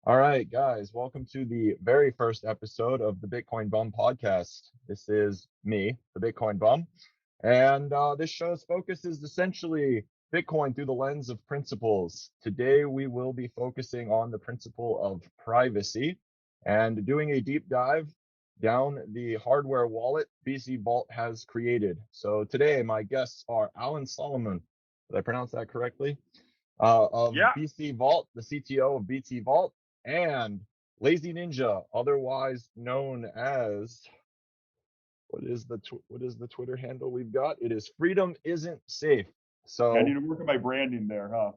All right, guys, welcome to the very first episode of the Bitcoin Bum podcast. This is me, the Bitcoin Bum, and this show's focus is essentially Bitcoin through the lens of principles. Today, we will be focusing on the principle of privacy and doing a deep dive down the hardware wallet BCVault has created. So today, my guests are Alan Solomon. Did I pronounce that correctly? Of Yeah, BCVault, the CTO of BCVault, and Lazy Ninja, otherwise known as what is the Twitter handle we've got? It is Freedom Isn't Safe. I need So to work on my branding there, huh?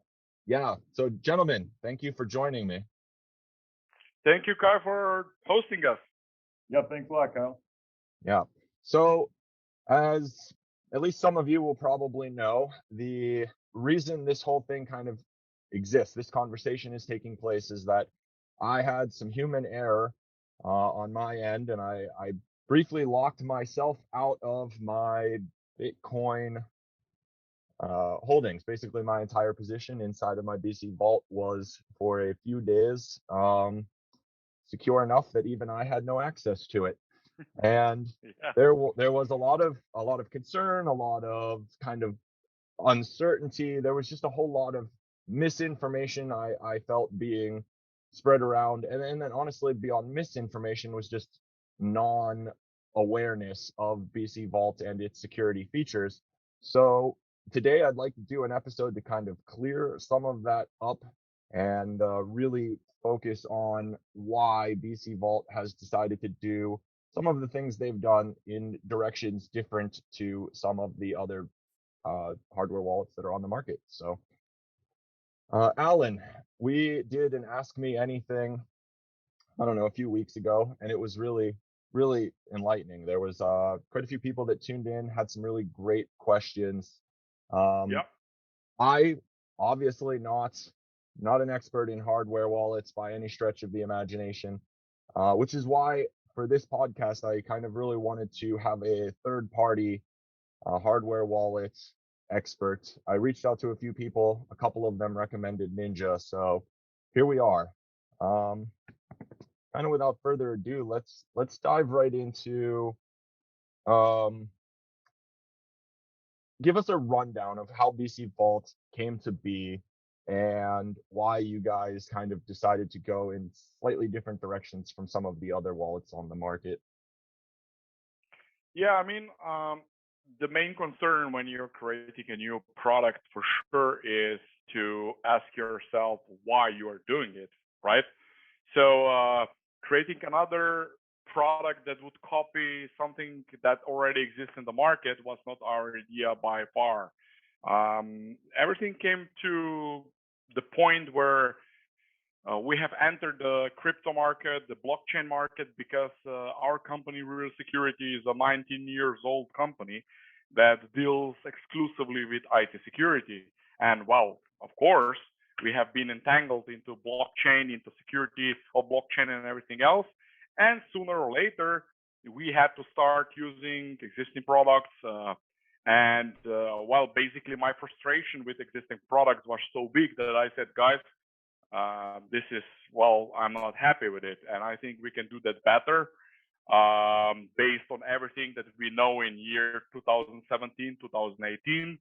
yeah, so gentlemen, thank you for joining me. Thank you, Kai, for hosting us. Yeah, thanks a lot, Kyle. Yeah. So as at least some of you will probably know, the reason this whole thing kind of exists, this conversation is taking place, is that I had some human error on my end, and I briefly locked myself out of my Bitcoin holdings. Basically, my entire position inside of my BCVault was for a few days secure enough that even I had no access to it. And Yeah. there was a lot of concern, a lot of kind of uncertainty. There was just a whole lot of misinformation I felt being spread around, and then honestly beyond misinformation was just non awareness of BCVault and its security features. So today I'd like to do an episode to kind of clear some of that up and really focus on why BCVault has decided to do some of the things they've done in directions different to some of the other hardware wallets that are on the market. So, Alan, we did an Ask Me Anything, I don't know, a few weeks ago, and it was really, really enlightening. There was quite a few people that tuned in, had some really great questions. Um, Yep. I obviously not an expert in hardware wallets by any stretch of the imagination, which is why for this podcast I kind of really wanted to have a third party hardware wallet expert. I reached out to a few people. A couple of them recommended Ninja. So here we are. Um, Kind of without further ado, let's dive right into um, give us a rundown of how BC Vault came to be and why you guys kind of decided to go in slightly different directions from some of the other wallets on the market. Yeah, the main concern when you're creating a new product for sure is to ask yourself why you are doing it, right? So, creating another product that would copy something that already exists in the market was not our idea by far. Everything came to the point where we have entered the crypto market, the blockchain market, because our company, Real Security, is a 19 years old company that deals exclusively with IT security. And well, of course, we have been entangled into blockchain, into security of blockchain and everything else. And sooner or later, we had to start using existing products. Well, basically, my frustration with existing products was so big that I said, guys, this is, well, I'm not happy with it, and I think we can do that better, based on everything that we know in year 2017, 2018.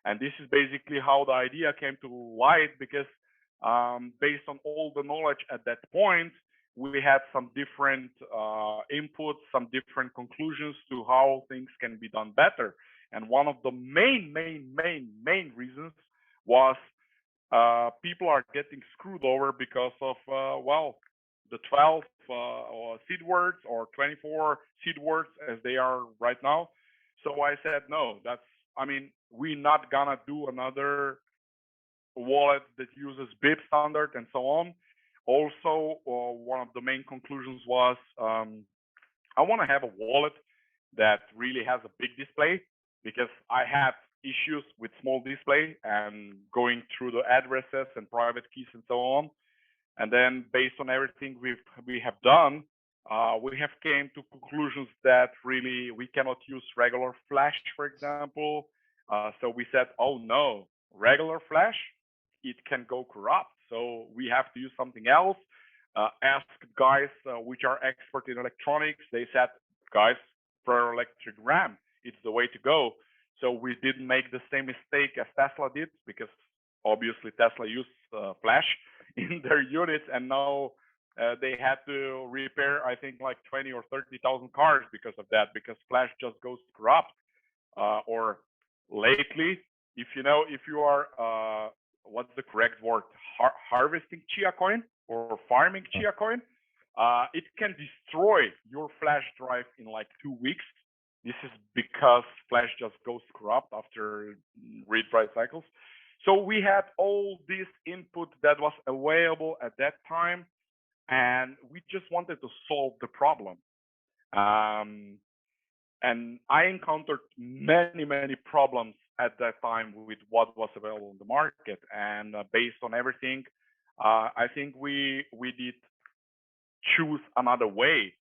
And this is basically how the idea came to light, because based on all the knowledge at that point, we had some different inputs, some different conclusions to how things can be done better. And one of the main reasons was people are getting screwed over because of well, the 12 or seed words, or 24 seed words as they are right now. So I said, no, that's, we're not gonna do another wallet that uses BIP standard and so on. Also, one of the main conclusions was, I want to have a wallet that really has a big display, because I had issues with small display and going through the addresses and private keys and so on. And then based on everything we have done, we have came to conclusions that really we cannot use regular flash, for example. So we said, oh no, regular flash, it can go corrupt. So we have to use something else. asked guys which are expert in electronics. They said, guys, ferroelectric RAM, it's the way to go. So we didn't make the same mistake as Tesla did, because obviously Tesla used flash in their units, and now they had to repair, I think, like 20 or 30,000 cars because of that, because flash just goes corrupt. Or lately, if you are, what's the correct word, harvesting chia coin or farming chia coin, it can destroy your flash drive in like 2 weeks. This is because flash just goes corrupt after read-write cycles. So we had all this input that was available at that time, and we just wanted to solve the problem. Um, and I encountered many, many problems at that time with what was available in the market. And based on everything, I think we did choose another way.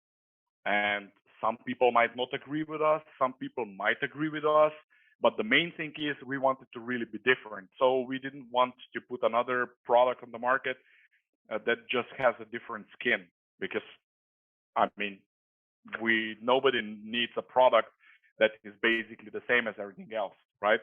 And some people might not agree with us. Some people might agree with us. But the main thing is we wanted to really be different. So we didn't want to put another product on the market that just has a different skin. Because, I mean, nobody needs a product that is basically the same as everything else, right?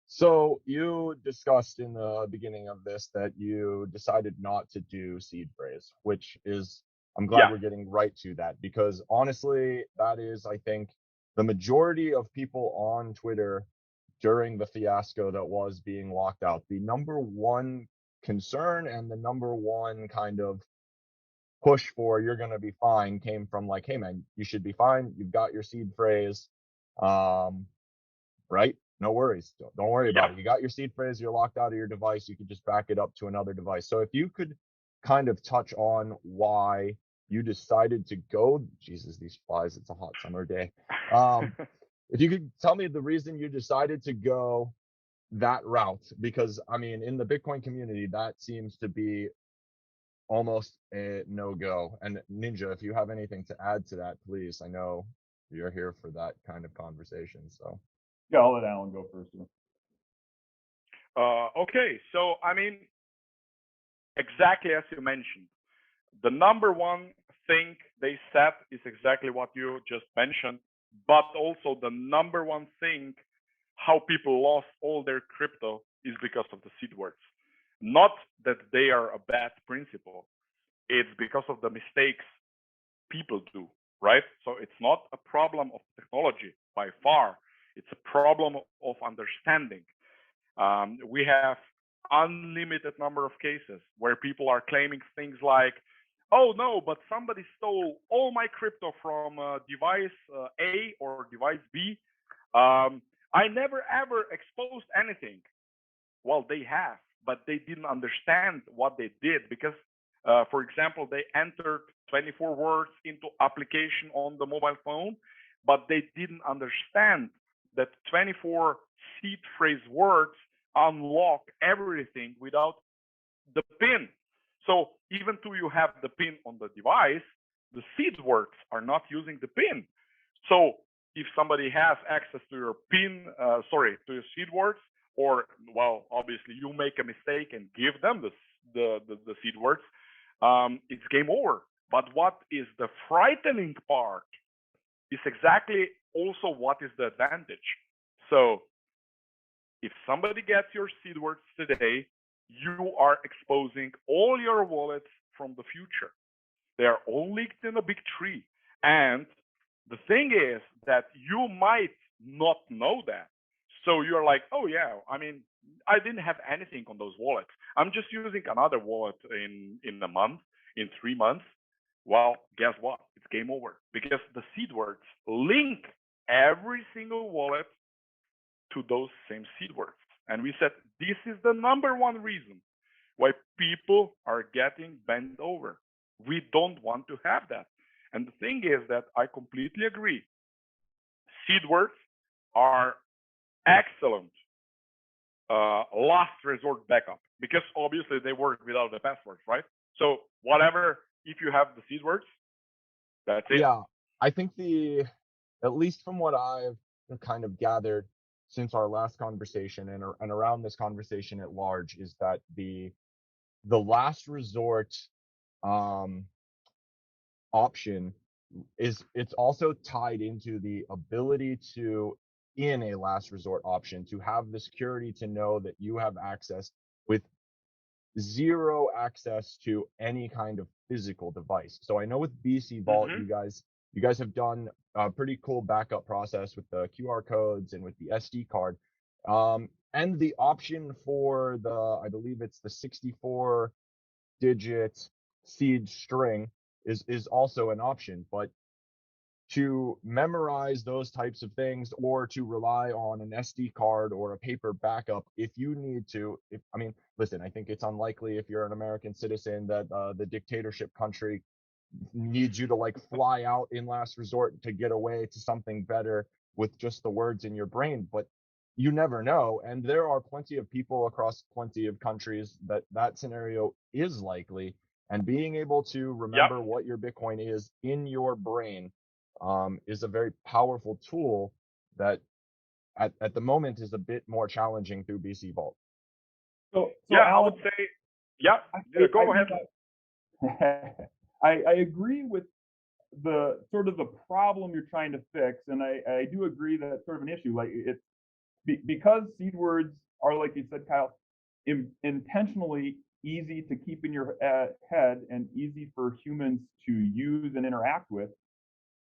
So you discussed in the beginning of this that you decided not to do seed phrase, which is, I'm glad Yeah, we're getting right to that, because honestly, that is, I think, the majority of people on Twitter during the fiasco that was being locked out. The number one concern and the number one kind of push for you're going to be fine came from like, hey man, you should be fine. You've got your seed phrase. Um, right? No worries. Don't worry yeah, about it. You got your seed phrase, you're locked out of your device. You can just back it up to another device. So if you could kind of touch on why you decided to go, Jesus, these flies, it's a hot summer day. If you could tell me the reason you decided to go that route, because I mean, in the Bitcoin community, that seems to be almost a no-go. And Ninja, if you have anything to add to that, please. I know you're here for that kind of conversation. So Yeah, I'll let Alan go first. okay, so I mean, exactly as you mentioned, the number one thing they said is exactly what you just mentioned, but also the number one thing how people lost all their crypto is because of the seed words. Not that they are a bad principle, it's because of the mistakes people do, right? So it's not a problem of technology by far, it's a problem of understanding. We have unlimited number of cases where people are claiming things like, oh no, but somebody stole all my crypto from device A or device B. I never ever exposed anything. Well, they have, but they didn't understand what they did because, for example, they entered 24 words into application on the mobile phone, but they didn't understand that 24 seed phrase words unlock everything without the pin. So even though you have the pin on the device, the seed words are not using the pin. So if somebody has access to your pin, to your seed words, or well, obviously you make a mistake and give them the seed words, it's game over. But what is the frightening part is exactly also what is the advantage. So if somebody gets your seed words today, you are exposing all your wallets from the future. They are all linked in a big tree. And the thing is that you might not know that. So you're like, oh yeah, I mean, I didn't have anything on those wallets. I'm just using another wallet in a month, in 3 months. Well, guess what? It's game over because the seed words link every single wallet to those same seed words. And we said this is the number one reason why people are getting bent over. We don't want to have that. And the thing is that I completely agree. Seed words are excellent last resort backup because obviously they work without the passwords, right? So whatever, if you have the seed words, that's it. yeah, I think at least from what I've kind of gathered since our last conversation and around this conversation at large, is that the last resort um, option it's also tied into the ability to, in a last resort option, to have the security to know that you have access with zero access to any kind of physical device. So I know with BCVault, Hmm. you guys have done a pretty cool backup process with the QR codes and with the SD card. And the option for the, I believe it's the 64-digit seed string is also an option. But to memorize those types of things or to rely on an SD card or a paper backup if you need to. If I mean, listen, I think it's unlikely if you're an American citizen that the dictatorship country needs you to like fly out in last resort to get away to something better with just the words in your brain, but you never know. And there are plenty of people across plenty of countries that that scenario is likely. And being able to Yep. remember what your Bitcoin is in your brain is a very powerful tool that at the moment is a bit more challenging through BC Vault. So Yeah, I Alan, would say, yeah, I, go ahead. I agree with the sort of the problem you're trying to fix, and I do agree that it's sort of an issue. Like it's because seed words are, like you said, Kyle, intentionally easy to keep in your head and easy for humans to use and interact with.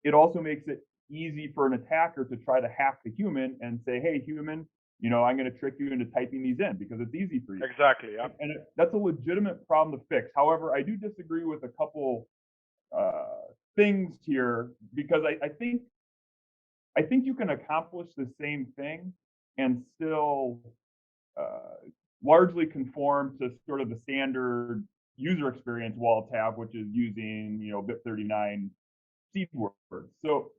It also makes it easy for an attacker to try to hack the human and say, "Hey, human, I'm going to trick you into typing these in because it's easy for you." Exactly. Yeah. And that's a legitimate problem to fix. However, I do disagree with a couple things here because I think you can accomplish the same thing and still uh, largely conform to sort of the standard user experience wallets have, which is using BIP39 seed words. So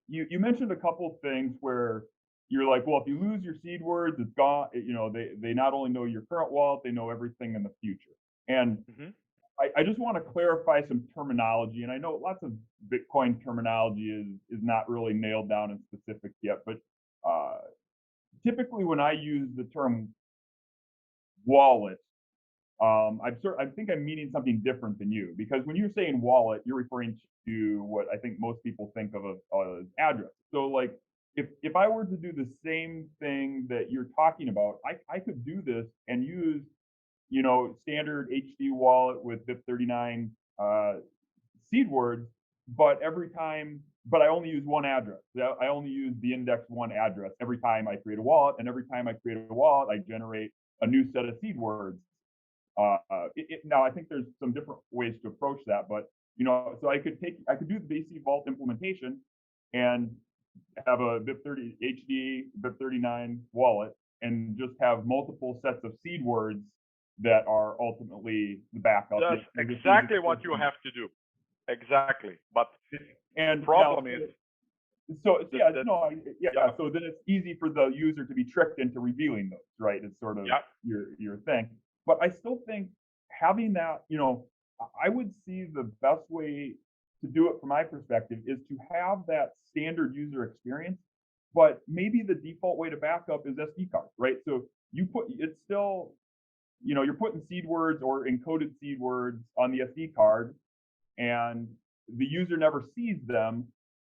you mentioned a couple things where you're like, well, if you lose your seed words, it's gone. They not only know your current wallet, they know everything in the future. And Hmm. I just want to clarify some terminology, and I know lots of Bitcoin terminology is not really nailed down and specific yet, but uh, typically when I use the term wallet, I think I'm meaning something different than you, because when you're saying wallet, you're referring to what I think most people think of as address. So like if I were to do the same thing that you're talking about, I could do this and use standard HD wallet with BIP39 seed words, but I only use one address. I only use the index one address every time I create a wallet, and every time I create a wallet, I generate a new set of seed words. Now I think there's some different ways to approach that, but so I could do the BCVault implementation and have a BIP30 HD BIP39 wallet and just have multiple sets of seed words that are ultimately the backup. That's exactly what you have to do. Exactly. But And problem now, is, yeah, that no, yeah. yeah, So then it's easy for the user to be tricked into revealing those, right? It's sort of yeah, your thing. But I still think having that, I would see the best way to do it from my perspective is to have that standard user experience, but maybe the default way to backup is SD card, right? So it's still, you're putting seed words or encoded seed words on the SD card, and the user never sees them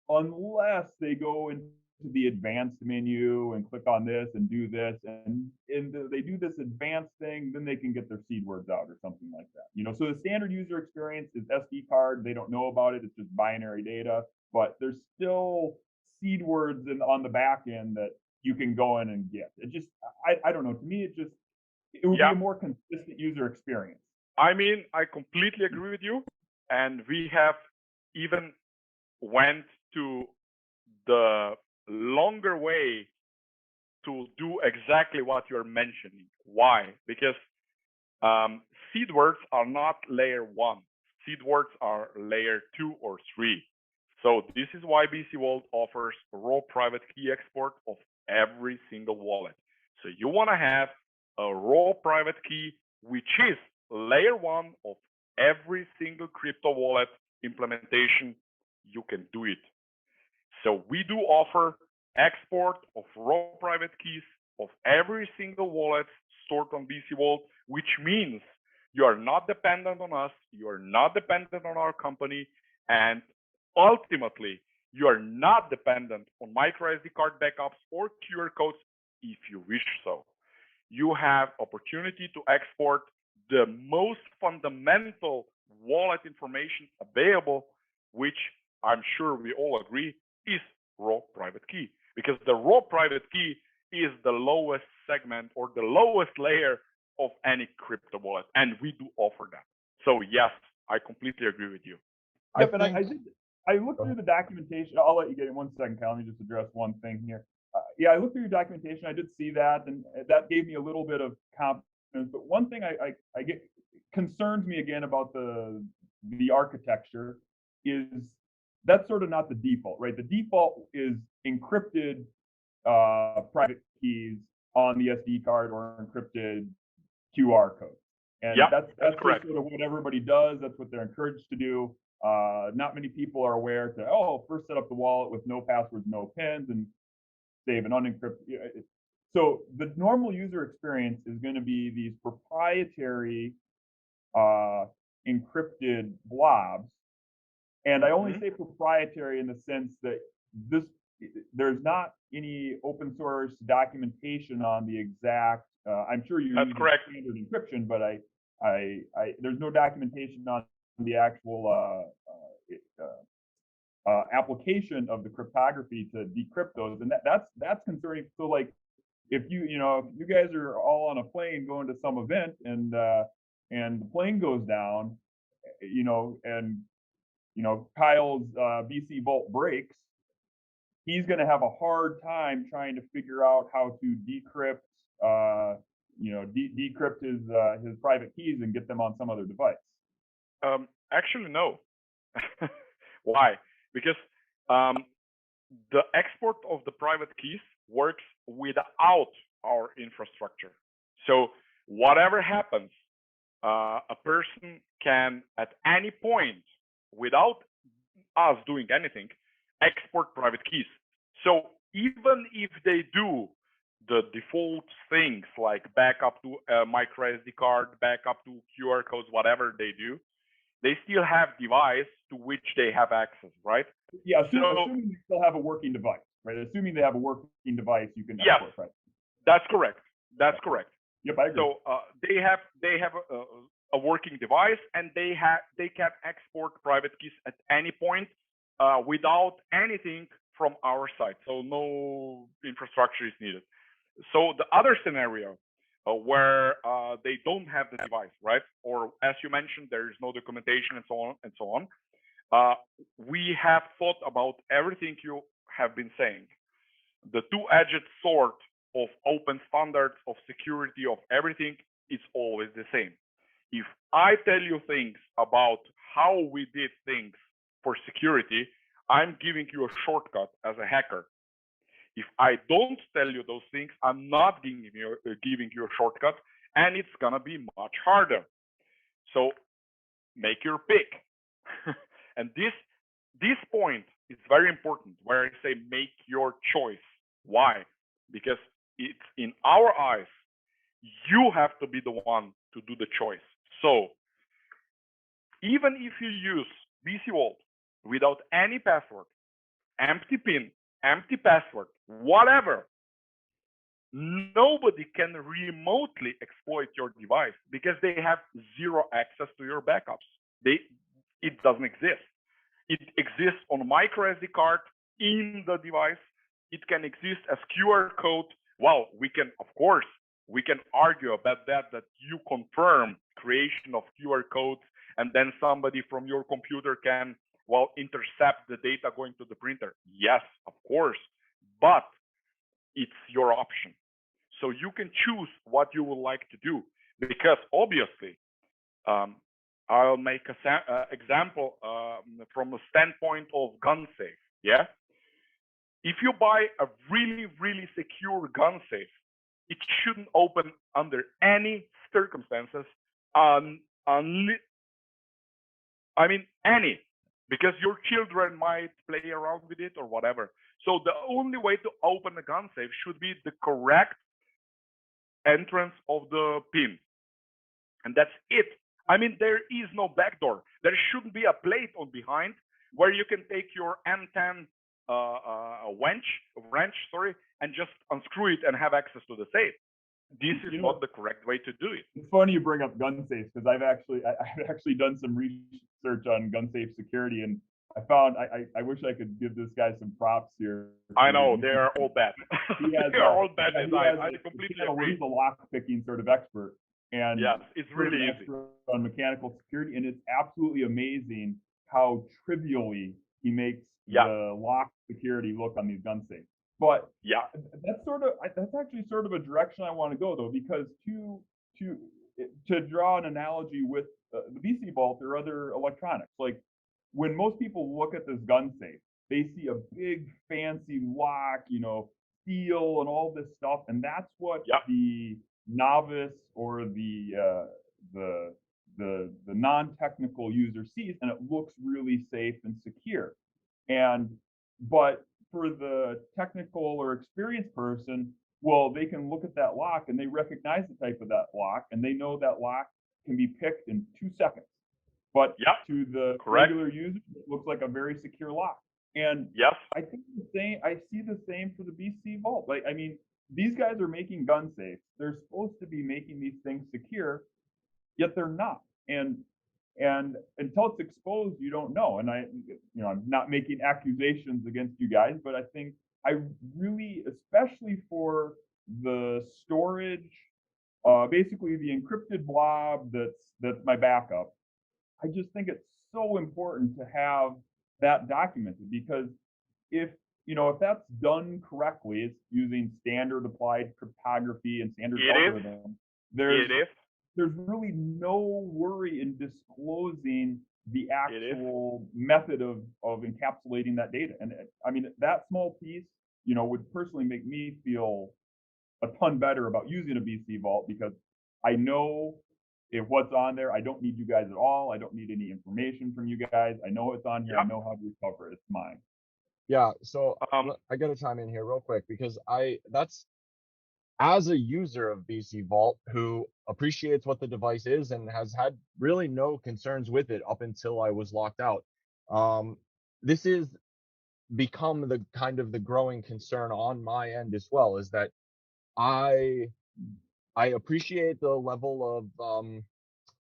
unless they go into the advanced menu and click on this and do this, and they do this advanced thing, then they can get their seed words out or something like that. So the standard user experience is SD card. They don't know about it. It's just binary data, but there's still seed words on the back end that you can go in and get. It just, I don't know. To me, it would be yeah. a more consistent user experience. I mean, I completely agree with you, and we have even went to the longer way to do exactly what you're mentioning. Why? Because seed words are not layer one. Seed words are layer 2 or 3. So this is why BCVault offers raw private key export of every single wallet. So you want to have a raw private key, which is layer 1 of every single crypto wallet implementation. You can do it. So we do offer export of raw private keys of every single wallet stored on BCVault, which means You are not dependent on us. You are not dependent on our company. And ultimately, you are not dependent on micro SD card backups or QR codes if you wish so. You have opportunity to export the most fundamental wallet information available, which I'm sure we all agree is raw private key, because the raw private key is the lowest segment or the lowest layer of any crypto wallet, and we do offer that. So yes, I completely agree with you. Yep, I and think. I looked through the documentation. I'll let you get in 1 second, Kyle. Let me just address one thing here. Yeah, I looked through your documentation. I did see that, and that gave me a little bit of confidence. But one thing I get concerns me again about the architecture is that's sort of not the default, right? The default is encrypted private keys on the SD card or encrypted QR code. And Yeah, that's that's just correct. sort of what everybody does. That's what they're encouraged to do. Not many people are aware to, first set up the wallet with no passwords, no pins, and save an unencrypted. So the normal user experience is going to be these proprietary encrypted blobs. And I only say proprietary in the sense that there's not any open source documentation on the exact. I'm sure you're That's using correct. standard encryption, but there's no documentation on the actual application of the cryptography to decrypt those, and that's concerning. So like, if you guys are all on a plane going to some event and the plane goes down, and Kyle's BCVault breaks, he's going to have a hard time trying to figure out how to decrypt, decrypt his private keys and get them on some other device. Actually, no. Why? Because the export of the private keys works without our infrastructure. So whatever happens, a person can at any point, without us doing anything, export private keys. So even if they do the default things like backup to a micro SD card, backup to QR codes, whatever they do, they still have device to which they have access, right? Yeah, assuming they still have a working device, right? Assuming they have a working device, you can export, right? That's correct. That's correct. Yep, I agree. So they have a working device, and they can export private keys at any point without anything from our side. So no infrastructure is needed. So the other scenario where they don't have the device, right? Or as you mentioned, there is no documentation and so on and so on. We have thought about everything you have been saying. The two-edged sword of open standards, of security, of everything is always the same. If I tell you things about how we did things for security, I'm giving you a shortcut as a hacker. If I don't tell you those things, I'm not giving you a shortcut, and it's gonna be much harder. So make your pick. And this point is very important, where I say make your choice. Why? Because it's in our eyes, you have to be the one to do the choice. So even if you use BCVault without any password, empty PIN, empty password, whatever, nobody can remotely exploit your device because they have zero access to your backups. It doesn't exist. It exists on micro SD card in the device. It can exist as QR code. Well, we can argue about that you confirm creation of QR codes, and then somebody from your computer can, intercept the data going to the printer. Yes, of course, but it's your option. So you can choose what you would like to do, because obviously, I'll make an example from a standpoint of gun safe. Yeah, if you buy a really, really secure gun safe, it shouldn't open under any circumstances. Any, because your children might play around with it or whatever. So the only way to open a gun safe should be the correct entrance of the pin, and that's it. I mean, there is no backdoor. There shouldn't be a plate on behind where you can take your M10 wrench, and just unscrew it and have access to the safe. This is not the correct way to do it. It's funny you bring up gun safes because I've actually done some research on gun safe security, and I found I wish I could give this guy some props here. I know they are all bad. They are all bad design. I completely agree. He's a lock picking sort of expert, and yes, it's really easy on mechanical security, and it's absolutely amazing how trivially he makes the lock security look on these gun safes. But that's actually sort of a direction I want to go, though, because to draw an analogy with the BCVault or other electronics, like when most people look at this gun safe, they see a big fancy lock, steel and all this stuff, and that's what the novice or the non-technical user sees, and it looks really safe and secure. But for the technical or experienced person, well, they can look at that lock and they recognize the type of that lock, and they know that lock can be picked in 2 seconds. But to the regular user, it looks like a very secure lock. And I think I see the same for the BCVault. Like, I mean, these guys are making gun safes. They're supposed to be making these things secure, yet they're not. And until it's exposed, you don't know. And I'm not making accusations against you guys, but I think I really, especially for the storage, basically the encrypted blob that's my backup, I just think it's so important to have that documented, because if that's done correctly, it's using standard applied cryptography and standard algorithm. There's really no worry in disclosing the actual method of encapsulating that data. And I mean, that small piece, would personally make me feel a ton better about using a BCVault, because I know if what's on there, I don't need you guys at all. I don't need any information from you guys. I know it's on here. I know how to recover it. It's mine. Yeah. So I got to chime in here real quick, because that's as a user of BCVault who appreciates what the device is and has had really no concerns with it up until I was locked out. This is become the kind of the growing concern on my end as well, is that I appreciate the level of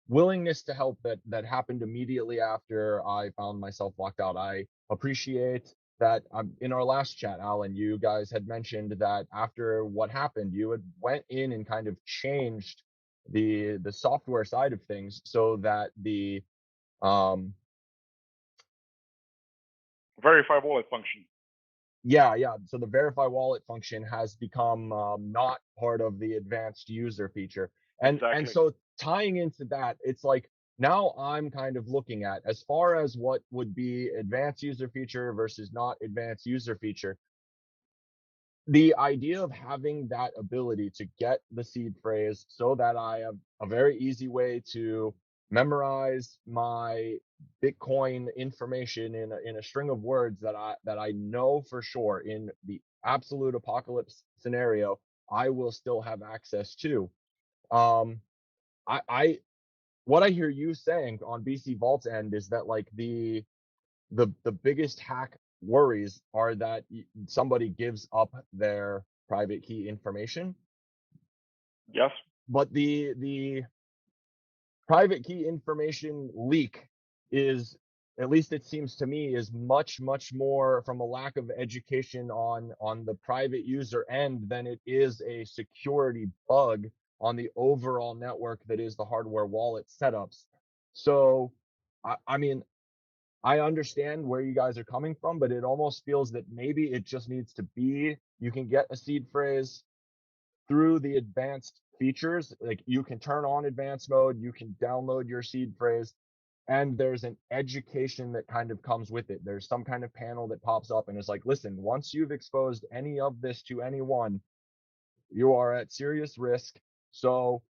willingness to help that happened immediately after I found myself locked out. I appreciate that in our last chat, Alan, you guys had mentioned that after what happened, you had went in and kind of changed the software side of things so that the verify wallet function. Yeah. So the verify wallet function has become not part of the advanced user feature. And so tying into that, it's like now I'm kind of looking at, as far as what would be advanced user feature versus not advanced user feature, the idea of having that ability to get the seed phrase so that I have a very easy way to memorize my Bitcoin information in a string of words that I know for sure in the absolute apocalypse scenario I will still have access to. What I hear you saying on BCVault's end is that, like, the biggest hack worries are that somebody gives up their private key information. Yes. But the private key information leak is, at least it seems to me, is much more from a lack of education on the private user end than it is a security bug on the overall network that is the hardware wallet setups. So I mean, I understand where you guys are coming from, but it almost feels that maybe it just needs to be, you can get a seed phrase through the advanced features. Like, you can turn on advanced mode, you can download your seed phrase, and there's an education that kind of comes with it. There's some kind of panel that pops up and is like, listen, once you've exposed any of this to anyone, you are at serious risk. So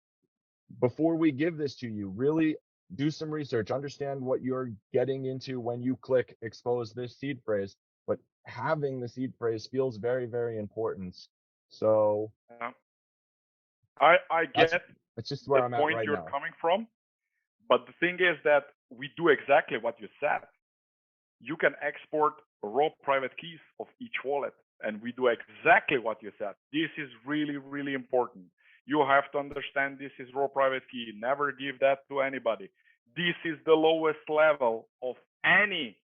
before we give this to you, really do some research, understand what you're getting into when you click expose this seed phrase. But having the seed phrase feels very, very important. So I get that's just where I'm at point right you're now. coming from, But the thing is that we do exactly what you said. You can export raw private keys of each wallet, and we do exactly what you said. This is really, really important. You have to understand this is raw private key. Never give that to anybody. This is the lowest level of any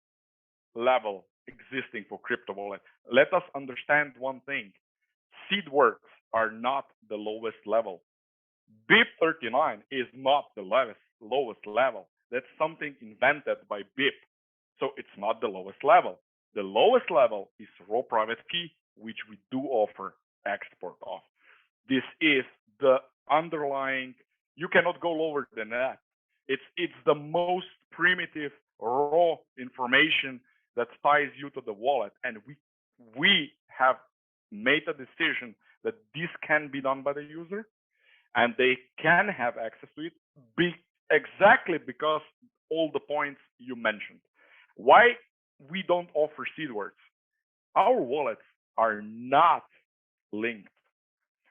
level existing for crypto wallet. Let us understand one thing. Seed words are not the lowest level. BIP 39 is not the lowest level. That's something invented by BIP. So it's not the lowest level. The lowest level is raw private key, which we do offer export of. This is the underlying, you cannot go lower than that. It's the most primitive raw information that ties you to the wallet. And we have made a decision that this can be done by the user and they can have access to it exactly because all the points you mentioned. Why we don't offer seed words? Our wallets are not linked.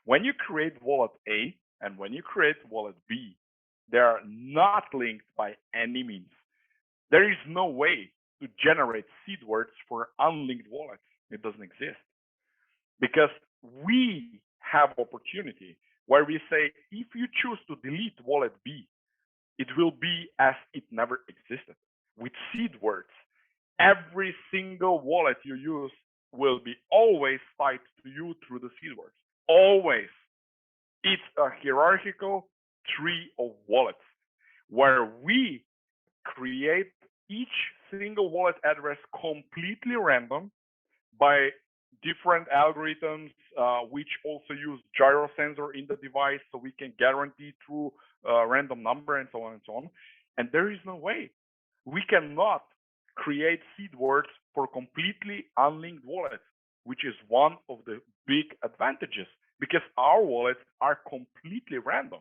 When you create wallet A and when you create wallet B, they are not linked by any means. There is no way to generate seed words for unlinked wallets. It doesn't exist because we have opportunity where we say, if you choose to delete wallet B, it will be as it never existed. With seed words, every single wallet you use will be always tied to you through the seed words. Always. It's a hierarchical tree of wallets where we create each single wallet address completely random by different algorithms, which also use gyro sensor in the device, so we can guarantee through random number and so on and so on. And there is no way we cannot create seed words for completely unlinked wallets, which is one of the big advantages because our wallets are completely random.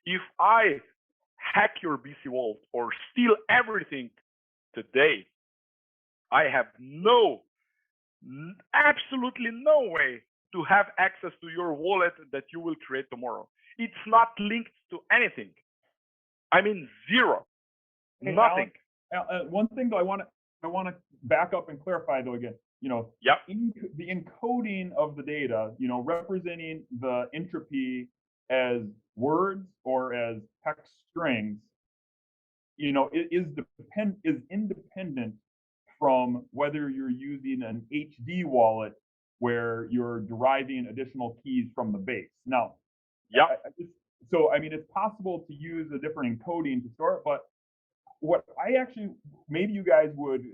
If I hack your BCVault or steal everything today, I have absolutely no way to have access to your wallet that you will create tomorrow. It's not linked to anything. I mean, zero. Hey, nothing. One thing though, I want to back up and clarify though again. Yep. The encoding of the data, representing the entropy as words or as text strings, is independent from whether you're using an HD wallet where you're deriving additional keys from the base. Now, yeah. It's possible to use a different encoding to store it, but what I actually, maybe you guys would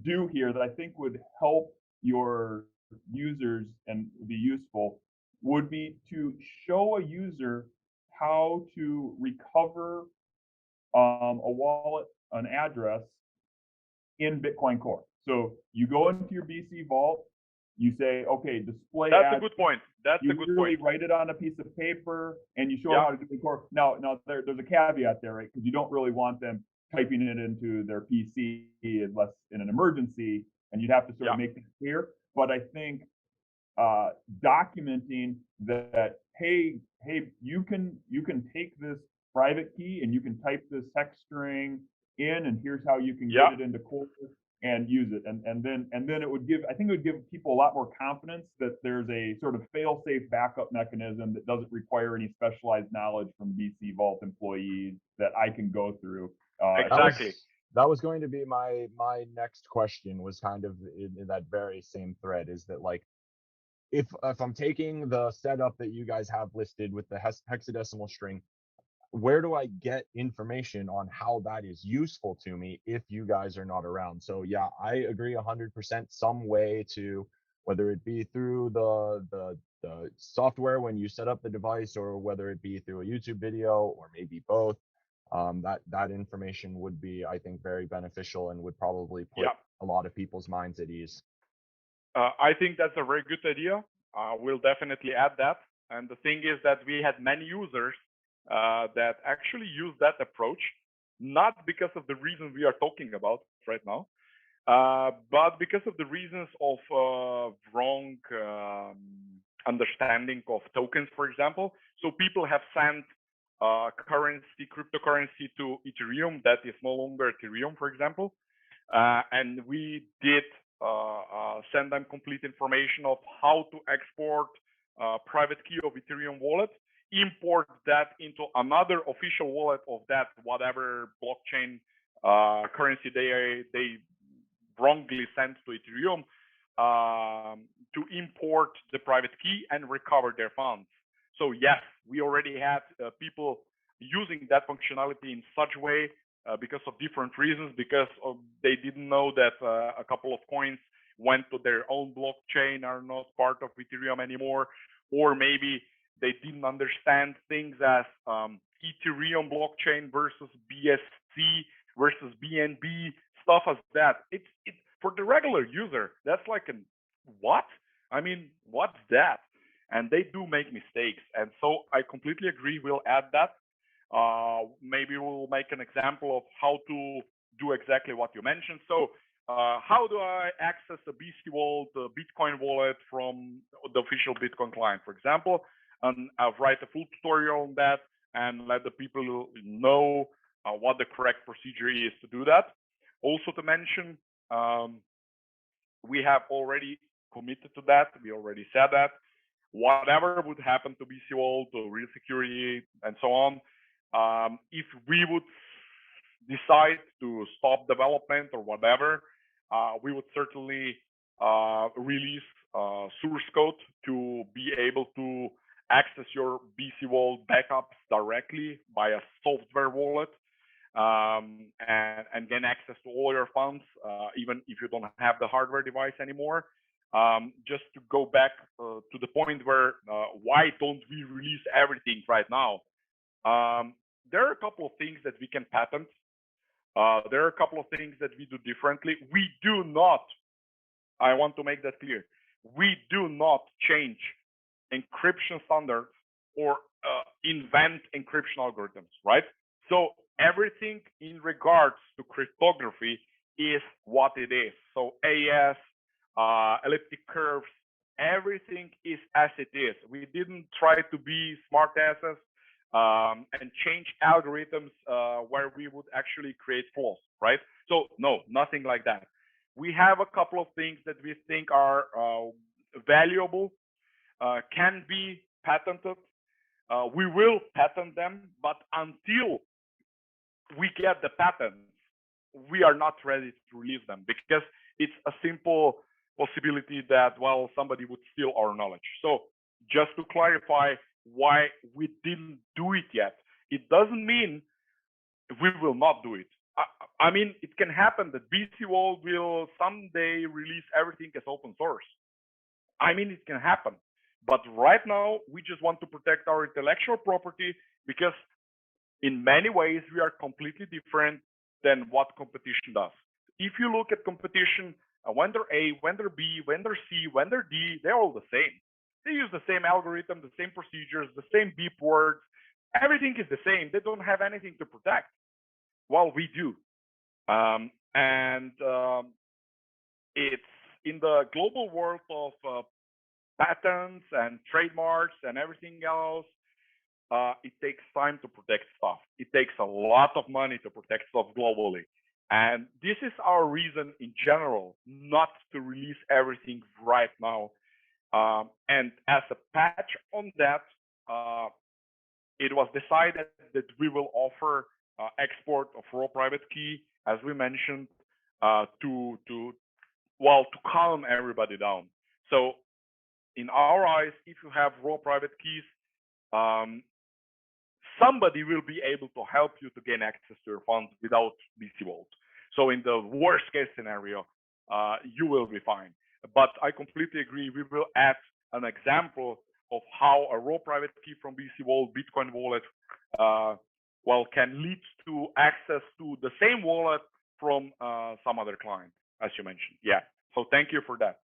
do here that I think would help your users and be useful would be to show a user how to recover a wallet, an address in Bitcoin Core. So you go into your BCVault, you say, okay, display. That's a good point. That's a good point. You really write it on a piece of paper and you show them how to do the core. Now there's a caveat there, right? Because you don't really want them typing it into their PC unless in an emergency, and you'd have to sort of make that clear. But I think documenting that, hey, you can take this private key and you can type this hex string in, and here's how you can get it into core and use it, and then it would give, I think it would give people a lot more confidence that there's a sort of fail-safe backup mechanism that doesn't require any specialized knowledge from BCVault employees that I can go through. Exactly. That was going to be my next question, was kind of in that very same thread, is that like, if I'm taking the setup that you guys have listed with the hexadecimal string, where do I get information on how that is useful to me if you guys are not around? So yeah, I agree 100%. Some way to, whether it be through the software when you set up the device, or whether it be through a YouTube video, or maybe both, that information would be, I think, very beneficial and would probably put a lot of people's minds at ease. I think that's a very good idea. We'll definitely add that. And the thing is that we had many users that actually use that approach, not because of the reason we are talking about right now, but because of the reasons of wrong understanding of tokens, for example. So people have sent cryptocurrency to Ethereum that is no longer Ethereum, for example. And we did send them complete information of how to export private key of Ethereum wallet, import that into another official wallet of that whatever blockchain currency they wrongly sent to Ethereum, to import the private key and recover their funds. So yes, we already had people using that functionality in such way because of different reasons, because they didn't know that a couple of coins went to their own blockchain, are not part of Ethereum anymore, or maybe they didn't understand things as Ethereum blockchain versus BSC versus BNB, stuff as that. It's for the regular user, that's like an what? I mean, what's that? And they do make mistakes. And so I completely agree. We'll add that. Maybe we'll make an example of how to do exactly what you mentioned. So how do I access a BCVault, a Bitcoin wallet from the official Bitcoin client, for example? And I'll write a full tutorial on that and let the people know what the correct procedure is to do that. Also to mention, we have already committed to that. We already said that. Whatever would happen to BCVault, to real security, and so on, if we would decide to stop development or whatever, we would certainly release source code to be able to access your BCVault backups directly by a software wallet, and gain access to all your funds, even if you don't have the hardware device anymore. Just to go back to the point where why don't we release everything right now? There are a couple of things that we can patent. There are a couple of things that we do differently. We do not, I want to make that clear, we do not change encryption standards or invent encryption algorithms, right? So everything in regards to cryptography is what it is. So AES, elliptic curves, everything is as it is. We didn't try to be smart asses and change algorithms where we would actually create flaws, right? So no, nothing like that. We have a couple of things that we think are valuable, can be patented. We will patent them, but until we get the patents, we are not ready to release them because it's a simple possibility that, well, somebody would steal our knowledge. So just to clarify why we didn't do it yet, it doesn't mean we will not do it. I mean, it can happen that BCVault will someday release everything as open source. I mean, it can happen. But right now, we just want to protect our intellectual property because in many ways, we are completely different than what competition does. If you look at competition, vendor A, vendor B, vendor C, vendor D, they're all the same. They use the same algorithm, the same procedures, the same beep words. Everything is the same. They don't have anything to protect. Well, we do. It's in the global world of patents and trademarks and everything else. It takes time to protect stuff. It takes a lot of money to protect stuff globally. And this is our reason in general not to release everything right now. And as a patch on that, it was decided that we will offer export of raw private key, as we mentioned, to calm everybody down. So in our eyes, if you have raw private keys, somebody will be able to help you to gain access to your funds without BCVault. So in the worst case scenario, you will be fine. But I completely agree. We will add an example of how a raw private key from BCVault Bitcoin wallet can lead to access to the same wallet from some other client, as you mentioned. Yeah. So thank you for that.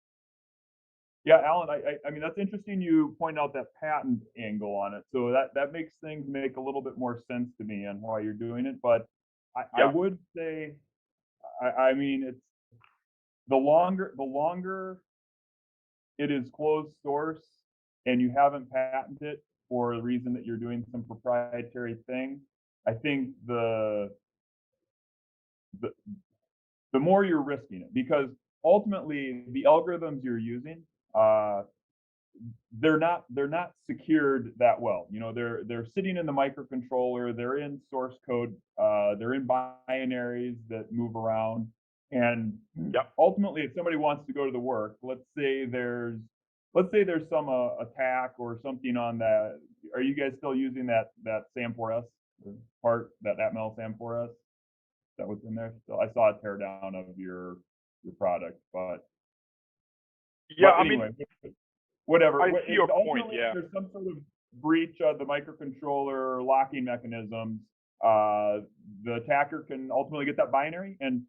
Yeah, Alan, I mean, that's interesting you point out that patent angle on it. So that makes things make a little bit more sense to me on why you're doing it. But I would say, I mean, it's the longer it is closed source and you haven't patented it, for the reason that you're doing some proprietary thing, I think the the more you're risking it, because ultimately the algorithms you're using, uh, they're not secured that well. You know, they're sitting in the microcontroller, they're in source code, they're in binaries that move around, and Yep. ultimately, if somebody wants to go to the work, let's say there's some attack or something on that. Are you guys still using that SAM4S part, that Atmel SAM4S that was in there? So I saw a teardown of your product, Yeah, but I mean, anyway, whatever. I see your point. Ultimately, if Yeah. there's some sort of breach of the microcontroller locking mechanisms, the attacker can ultimately get that binary. And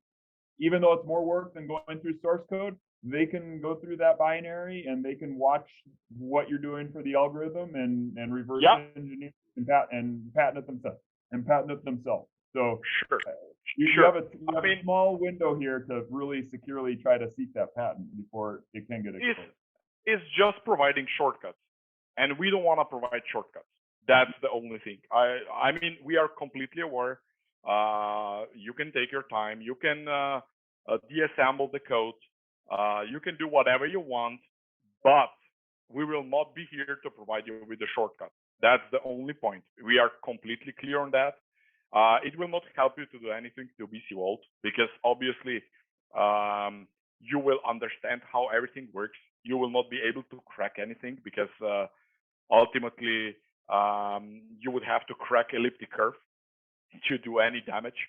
even though it's more work than going through source code, they can go through that binary and they can watch what you're doing for the algorithm and reverse Yeah. engineer and patent it themselves. So Sure. you Sure. have I a mean, small window here to really securely try to seek that patent before it can get it's exposed. it's just providing shortcuts, and we don't want to provide shortcuts. That's the only thing. I mean, we are completely aware. You can take your time. You can deassemble the code. You can do whatever you want, but we will not be here to provide you with a shortcut. That's the only point. We are completely clear on that. It will not help you to do anything to BCVault because obviously you will understand how everything works. You will not be able to crack anything because ultimately you would have to crack elliptic curve to do any damage.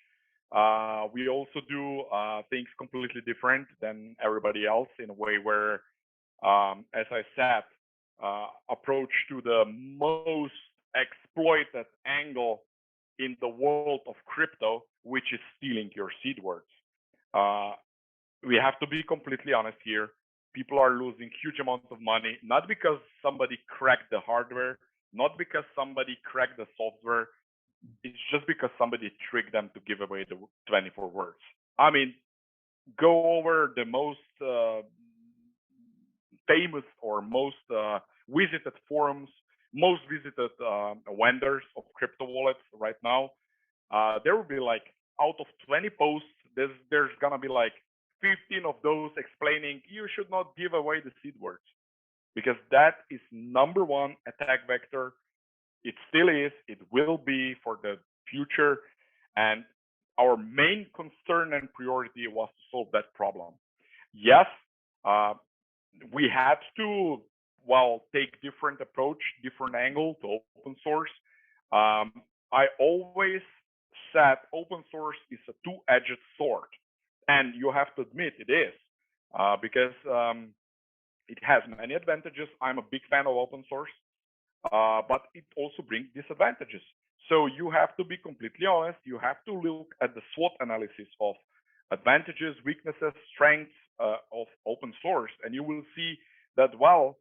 We also do things completely different than everybody else in a way where, as I said, approach to the most exploited angle in the world of crypto, which is stealing your seed words. Uh, we have to be completely honest here. People are losing huge amounts of money, not because somebody cracked the hardware, not because somebody cracked the software. It's just because somebody tricked them to give away the 24 words. I mean, go over the most famous or most visited forums, most visited vendors of crypto wallets right now. There will be like out of 20 posts, there's gonna be like 15 of those explaining you should not give away the seed words because that is number one attack vector. It still is. It will be for the future, and our main concern and priority was to solve that problem. Yes, uh, we had to take different approach, different angle to open source. I always said open source is a two-edged sword, and you have to admit it is because it has many advantages. I'm a big fan of open source, but it also brings disadvantages. So you have to be completely honest. You have to look at the SWOT analysis of advantages, weaknesses, strengths of open source, and you will see that, well,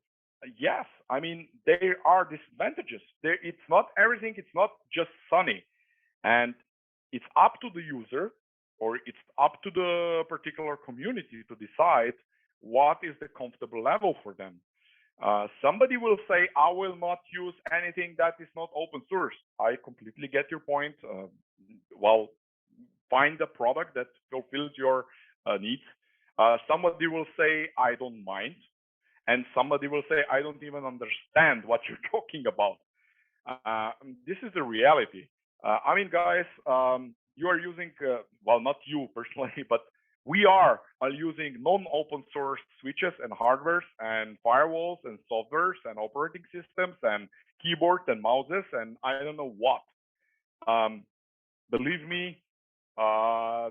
yes, I mean, there are disadvantages. It's not everything, it's not just sunny. And it's up to the user or it's up to the particular community to decide what is the comfortable level for them. Somebody will say, I will not use anything that is not open source. I completely get your point. Well, find a product that fulfills your needs. Somebody will say, I don't mind. And somebody will say, I don't even understand what you're talking about. This is the reality. I mean, guys, you are using, well, not you personally, but we are using non-open source switches and hardwares and firewalls and softwares and operating systems and keyboards and mouses and I don't know what. Believe me, uh,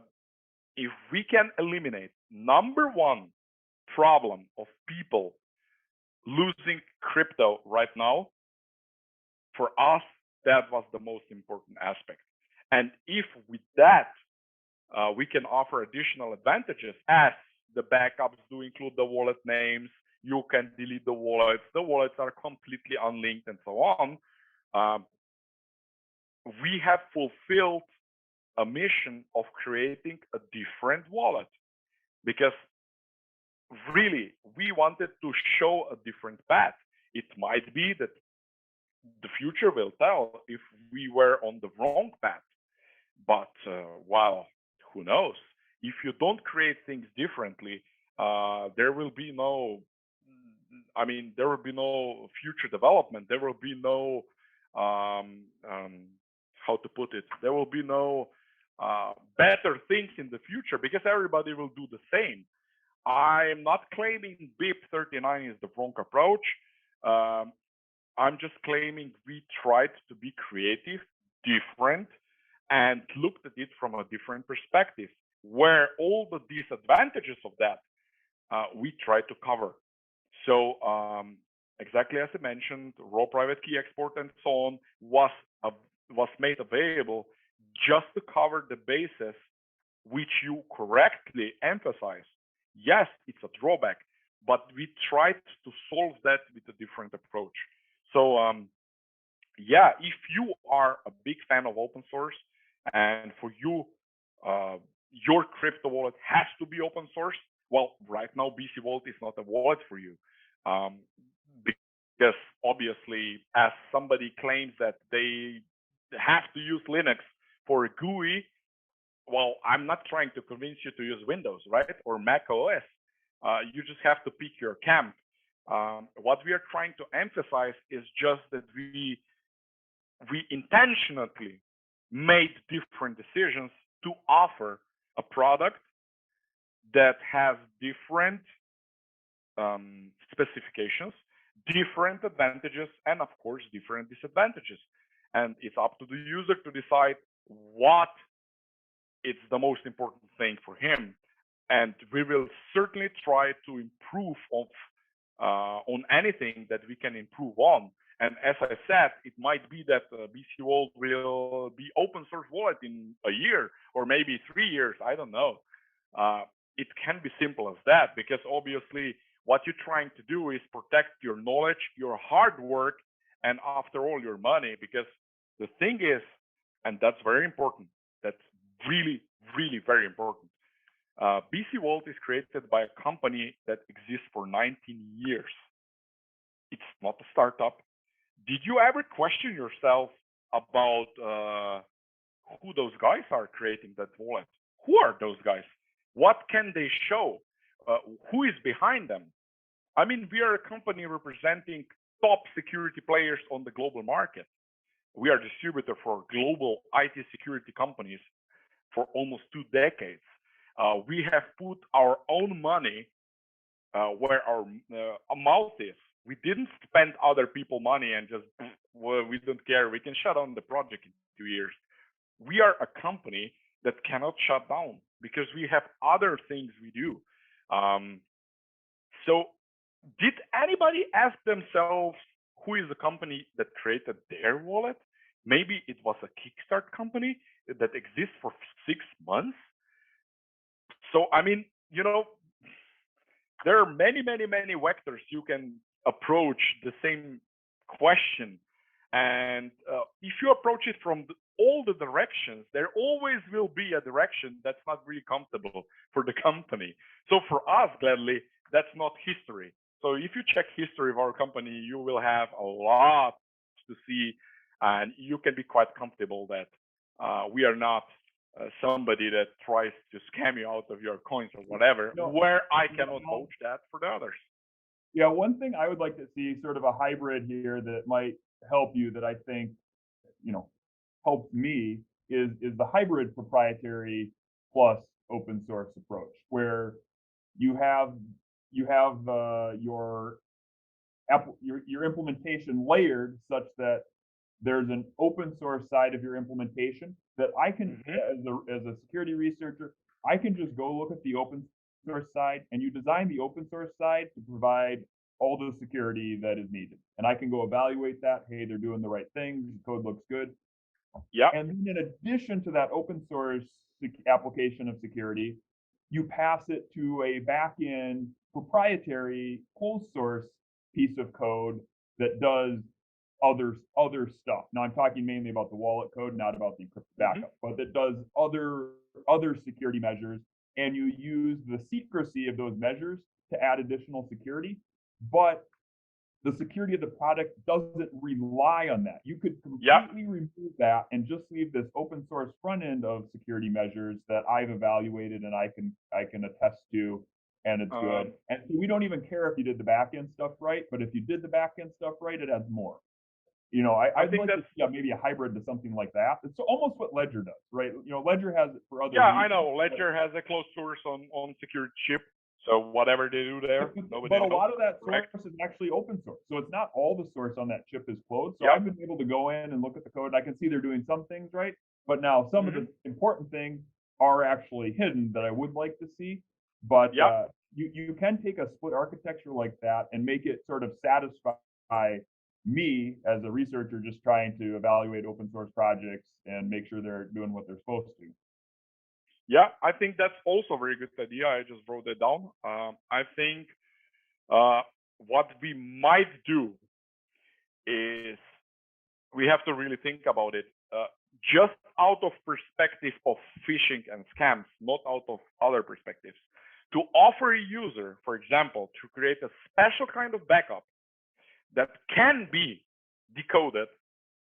if we can eliminate number one problem of people losing crypto right now, for us, that was the most important aspect. And if with that, we can offer additional advantages as the backups do include the wallet names, you can delete the wallets are completely unlinked and so on. Um, we have fulfilled a mission of creating a different wallet because really we wanted to show a different path. It might be that the future will tell if we were on the wrong path. But well, who knows? If you don't create things differently, there will be no. I mean, there will be no future development. There will be no. Um, um, how to put it? There will be no better things in the future because everybody will do the same. I'm not claiming BIP 39 is the wrong approach. Um, I'm just claiming we tried to be creative, different, and looked at it from a different perspective, where all the disadvantages of that we tried to cover. So, exactly as I mentioned, raw private key export and so on uh, was made available just to cover the bases which you correctly emphasize. Yes, it's a drawback, but we tried to solve that with a different approach. So, yeah, if you are a big fan of open source and for you, uh, your crypto wallet has to be open source, well, right now, BCVault is not a wallet for you. Um, because obviously, as somebody claims that they have to use Linux for a GUI, well, I'm not trying to convince you to use Windows, right? Or Mac OS. You just have to pick your camp. What we are trying to emphasize is just that we intentionally made different decisions to offer a product that has different specifications, different advantages, and of course, different disadvantages. And it's up to the user to decide what is the most important thing for him. And we will certainly try to improve on anything that we can improve on. And as I said, it might be that BCVault will be open source wallet in a year or maybe 3 years. I don't know. It can be simple as that because obviously what you're trying to do is protect your knowledge, your hard work, and after all, your money. Because the thing is, and that's very important, that's really, really very important. BCVault is created by a company that exists for 19 years. It's not a startup. Did you ever question yourself about who those guys are creating that wallet? Who are those guys? What can they show? Who is behind them? I mean, we are a company representing top security players on the global market. We are a distributor for global IT security companies for almost 2 decades. We have put our own money where our mouth is. We didn't spend other people money and just, well, we don't care. We can shut down the project in 2 years. We are a company that cannot shut down because we have other things we do. Um, so, did anybody ask themselves who is the company that created their wallet? Maybe it was a Kickstart company that exists for 6 months. So, I mean, there are many, many, many vectors you can approach the same question. And if you approach it from all the directions, there always will be a direction that's not really comfortable for the company. So for us, gladly, that's not history. So if you check history of our company, you will have a lot to see, and you can be quite comfortable that we are not somebody that tries to scam you out of your coins or whatever, where I cannot vouch that for the others. Yeah, one thing I would like to see, sort of a hybrid here that might help you, that I think, helps me, is the hybrid proprietary plus open source approach, where you have your implementation layered such that there's an open source side of your implementation that I can, as a security researcher, I can just go look at the open source side, and you design the open source side to provide all the security that is needed. And I can go evaluate that. Hey, they're doing the right things. The code looks good. Yeah. And then in addition to that open source application of security, you pass it to a backend proprietary closed source piece of code that does other stuff. Now I'm talking mainly about the wallet code, not about the encrypted backup, but that does other security measures, and you use the secrecy of those measures to add additional security. But the security of the product doesn't rely on that. You could Yeah. completely remove that and just leave this open source front end of security measures that I've evaluated and I can attest to, and it's good. And we don't even care if you did the back end stuff right, but if you did the back end stuff right, it adds more. You know, I'd think like to see maybe a hybrid to something like that. It's almost what Ledger does, right? You know, Ledger has it for other Yeah, reasons. I know. Ledger has a closed source on secure chip. So whatever they do there, nobody But a knows. lot of that source Correct. is actually open source. So it's not all the source on that chip is closed. So Yep. I've been able to go in and look at the code and I can see they're doing some things right. But now some of the important things are actually hidden that I would like to see. But Yep. you can take a split architecture like that and make it sort of satisfy me as a researcher just trying to evaluate open source projects and make sure they're doing what they're supposed to. Yeah, I think that's also a very good idea. I just wrote it down. I think what we might do is we have to really think about it just out of perspective of phishing and scams, not out of other perspectives. To offer a user, for example, to create a special kind of backup that can be decoded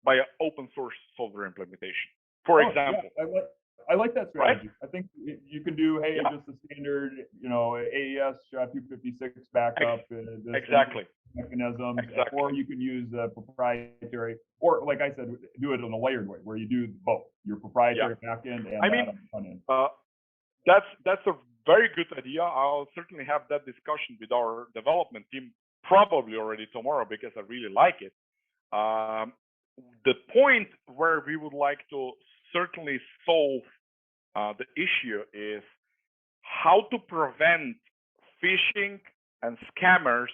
by an open source software implementation. For example. Yeah, I like that strategy. Right? I think you can do, hey, just a standard, you know, AES 256 backup, exactly mechanisms, or you can use proprietary, or like I said, do it in a layered way where you do both your proprietary backend and that on the front end. That's a very good idea. I'll certainly have that discussion with our development team probably already tomorrow because I really like it. The point where we would like to certainly solve the issue is how to prevent phishing and scammers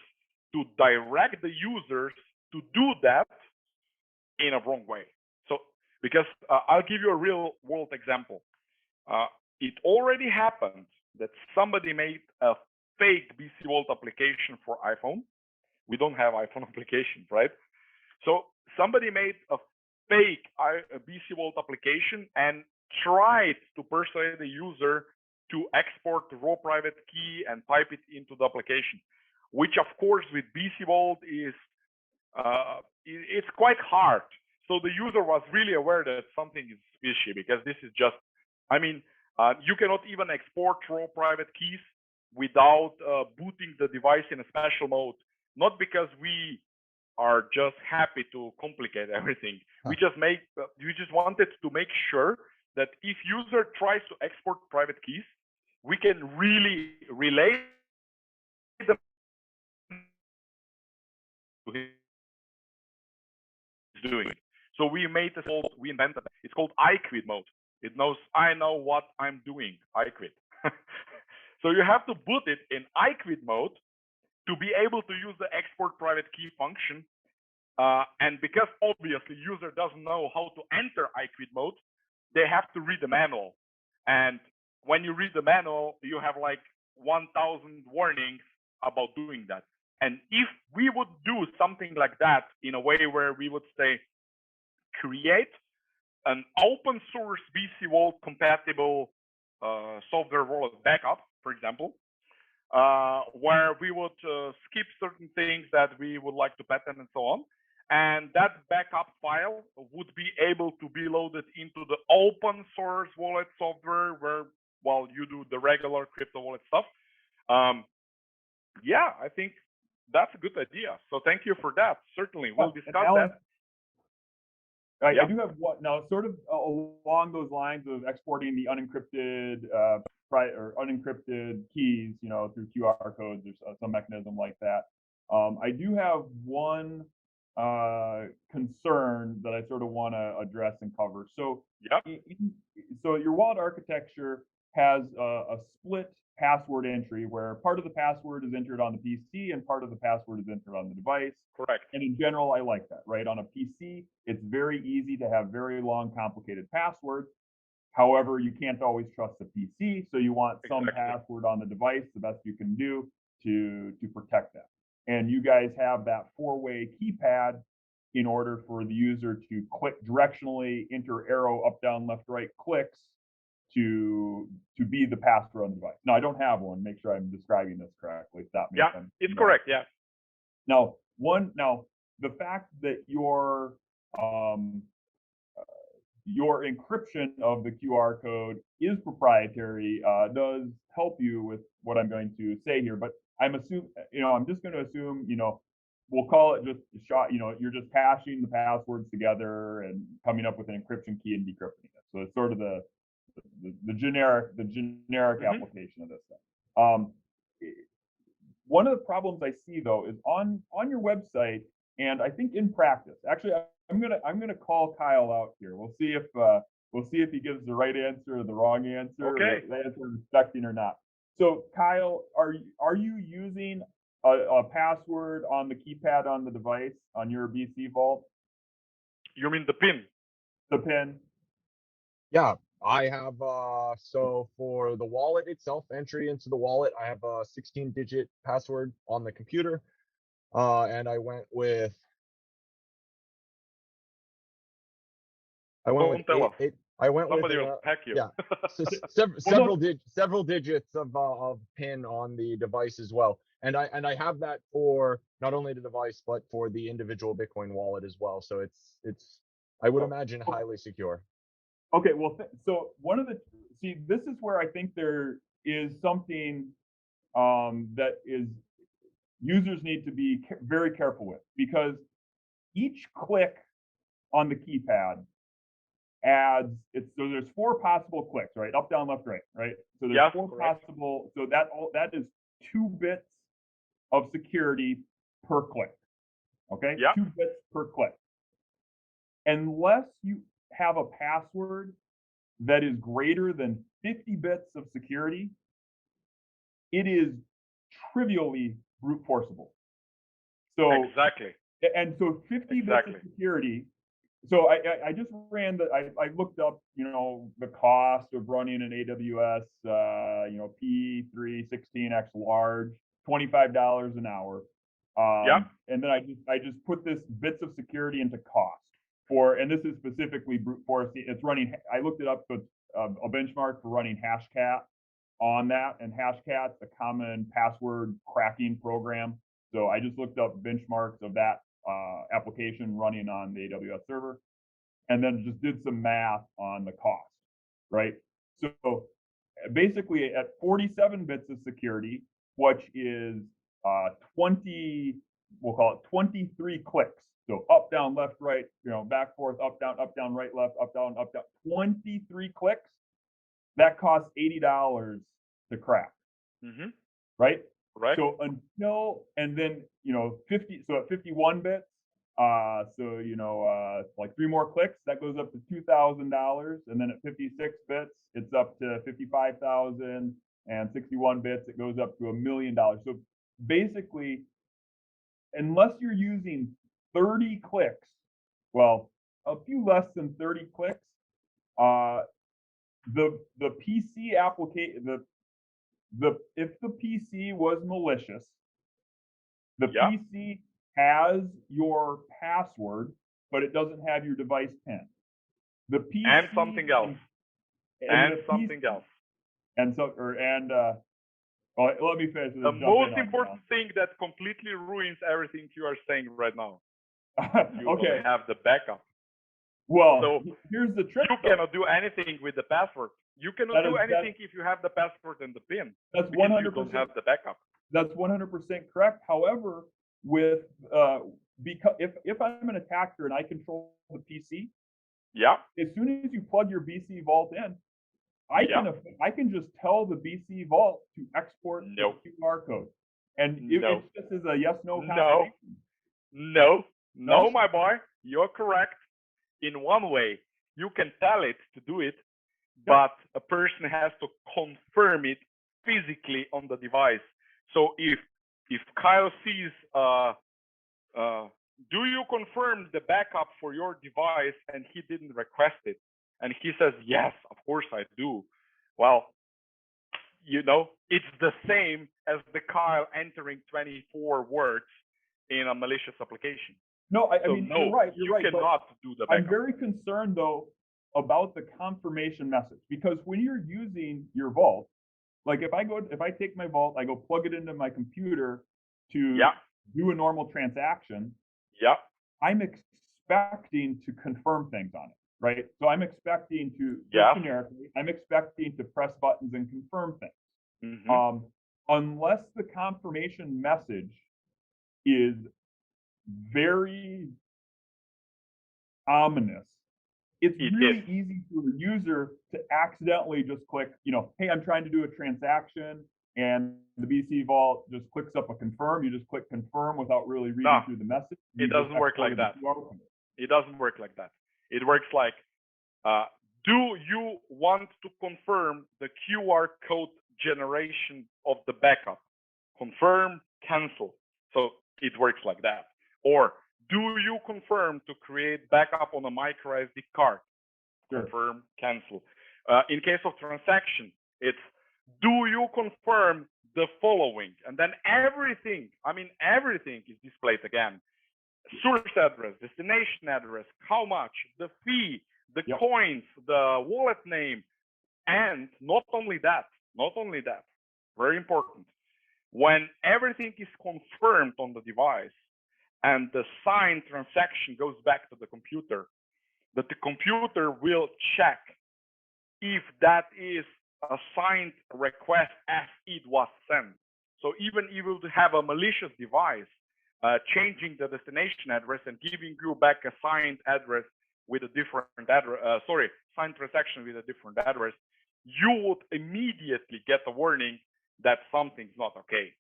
to direct the users to do that in a wrong way. So, because I'll give you a real world example. It already happened that somebody made a fake BCVault application for iPhone. We don't have iPhone applications, right? So somebody made a fake BCVault application and tried to persuade the user to export the raw private key and type it into the application, which of course with BCVault is it's quite hard. So the user was really aware that something is fishy because this is just, I mean, you cannot even export raw private keys without booting the device in a special mode. Not because we are just happy to complicate everything. We just wanted to make sure that if user tries to export private keys, we can really relay them to his doing. So we invented that. It's called I quit mode. It knows I know what I'm doing. I quit. So you have to boot it in I quit mode to be able to use the export private key function. And because obviously user doesn't know how to enter I quit mode, they have to read the manual. And when you read the manual, you have like 1,000 warnings about doing that. And if we would do something like that in a way where we would say, create an open source BCVault compatible software wallet backup, for example, where we would skip certain things that we would like to patent and so on. And that backup file would be able to be loaded into the open source wallet software where, while you do the regular crypto wallet stuff. Yeah, I think that's a good idea. So thank you for that. Certainly, we'll discuss Alan, that. I do have one now, sort of along those lines of exporting the unencrypted or unencrypted keys, you know, through QR codes or some mechanism like that. I do have one concern that I sort of want to address and cover. So, so your wallet architecture has a split password entry where part of the password is entered on the PC and part of the password is entered on the device. Correct. And in general, I like that, right? On a PC, it's very easy to have very long, complicated passwords. However, you can't always trust the PC, so you want some password on the device, the best you can do to protect that. And you guys have that four-way keypad in order for the user to click directionally, enter arrow, up, down, left, right, clicks to be the password on the device. Now, I don't have one. Make sure I'm describing this correctly. If that makes sense. It's correct. Yeah. Now, now the fact that your encryption of the QR code is proprietary does help you with what I'm going to say here. But I'm just going to assume, we'll call it just a shot. You're just hashing the passwords together and coming up with an encryption key and decrypting it. So it's sort of the generic application of this thing. One of the problems I see though is on your website, and I think in practice. Actually, I'm gonna call Kyle out here. We'll see if he gives the right answer or the wrong answer, Okay. or the answer I'm expecting or not. So Kyle, are you using a password on the keypad on the device on your BCVault? You mean the PIN? The PIN? Yeah, I have so for the wallet itself, entry into the wallet, I have a 16-digit password on the computer. And I went with Don't tell us. I went with Somebody will hack you. yeah, several digits of PIN on the device as well. And I have that for not only the device but for the individual Bitcoin wallet as well. So it's I would imagine highly secure. Okay, well, so this is where I think there is something that is users need to be very careful with, because each click on the keypad so there's 4 possible clicks, right? Up, down, left, right? So there's 4 possible, so that is 2 bits of security per click. Okay? Yeah. 2 bits per click. Unless you have a password that is greater than 50 bits of security, it is trivially brute forceable. So exactly. And so 50 bits of security. So I just ran I looked up, the cost of running an AWS, P3 16x large, $25 an hour. And then I just put this bits of security into cost and this is specifically brute force. It's running. I looked it up, so it's a benchmark for running Hashcat on that, and Hashcat's a common password cracking program. So I just looked up benchmarks of that application running on the AWS server, and then just did some math on the cost, right? So basically at 47 bits of security, which is 23 clicks. So up, down, left, right, back, forth, up, down, right, left, up, down, 23 clicks. That costs $80 to crack. Mm-hmm. Right? Right. So and then, 50, so at 51 bits, like 3 more clicks, that goes up to $2,000. And then at 56 bits, it's up to 55,000, and 61 bits, it goes up to $1 million. So basically, unless you're using 30 clicks, well, a few less than 30 clicks, the PC application, if the PC was malicious, the PC has your password, but it doesn't have your device PIN. The PC and something else. And something else. Well, let me finish. The most important thing that completely ruins everything you are saying right now. You Okay. have the backup. Well, so here's the trick. You cannot do anything with the password. You cannot do anything if you have the password and the PIN. That's 100%. You don't have the backup. That's 100% correct. However, because if I'm an attacker and I control the PC, as soon as you plug your BCVault in, I can just tell the BCVault to export the QR code, and it's just as a yes/no combination. No, my boy, you're correct. In one way, you can tell it to do it, but a person has to confirm it physically on the device. So if Kyle sees, do you confirm the backup for your device, and he didn't request it, and he says, yes, of course I do. Well, it's the same as the Kyle entering 24 words in a malicious application. No, I mean, you're right. You cannot do the backup. I'm very concerned, though, about the confirmation message, because when you're using your vault, like if I take my vault, I go plug it into my computer to do a normal transaction, Yeah. I'm expecting to confirm things on it, right? So I'm expecting to, just Yeah. generically, I'm expecting to press buttons and confirm things. Mm-hmm. Unless the confirmation message is very ominous, it's It is. really easy for a user to accidentally just click, hey, I'm trying to do a transaction, and the BCVault just clicks up a confirm. You just click confirm without really No, reading through the message. it doesn't work like that. It doesn't work like that. It works like, do you want to confirm the QR code generation of the backup? Confirm, cancel. So it works like that. Or do you confirm to create backup on a micro SD card? Confirm, cancel. In case of transaction, it's do you confirm the following? And then everything is displayed again. Source address, destination address, how much, the fee, the coins, the wallet name, and not only that, very important, when everything is confirmed on the device and the signed transaction goes back to the computer, that the computer will check if that is a signed request as it was sent. So even if you have a malicious device changing the destination address and giving you back a signed address with a different address, signed transaction with a different address, you would immediately get a warning that something's not okay.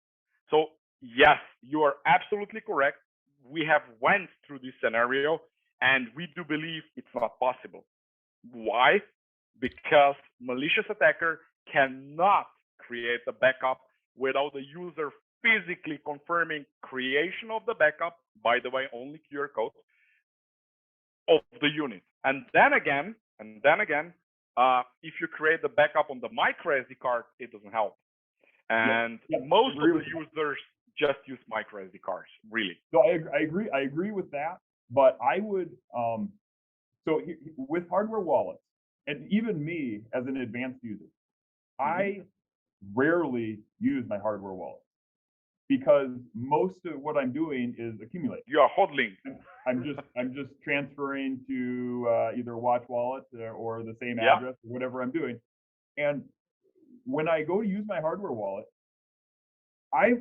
So yes, you are absolutely correct. We have went through this scenario and we do believe it's not possible. Why? Because malicious attacker cannot create a backup without the user physically confirming creation of the backup, by the way, only QR code of the unit. And then again, if you create the backup on the micro SD card, it doesn't help. And most of the users just use micro SD cards, really. So I agree with that, but I would, so with hardware wallets, and even me as an advanced user, I rarely use my hardware wallet because most of what I'm doing is accumulating. You are hodling. I'm just transferring to either a watch wallet or the same address or whatever I'm doing. And when I go to use my hardware wallet, I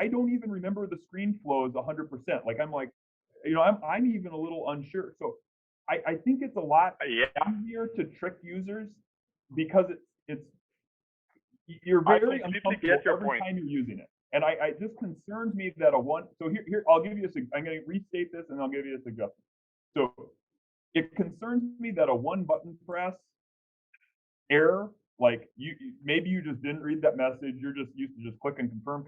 don't even remember the screen flows 100%. Like I'm even a little unsure. So I think it's a lot easier to trick users because it's you're very uncomfortable every time you're using it. And I this concerns me that so here I'll give you I'm going to restate this and I'll give you a suggestion. So it concerns me that a one button press error, like maybe you just didn't read that message, you're just used to just clicking confirm.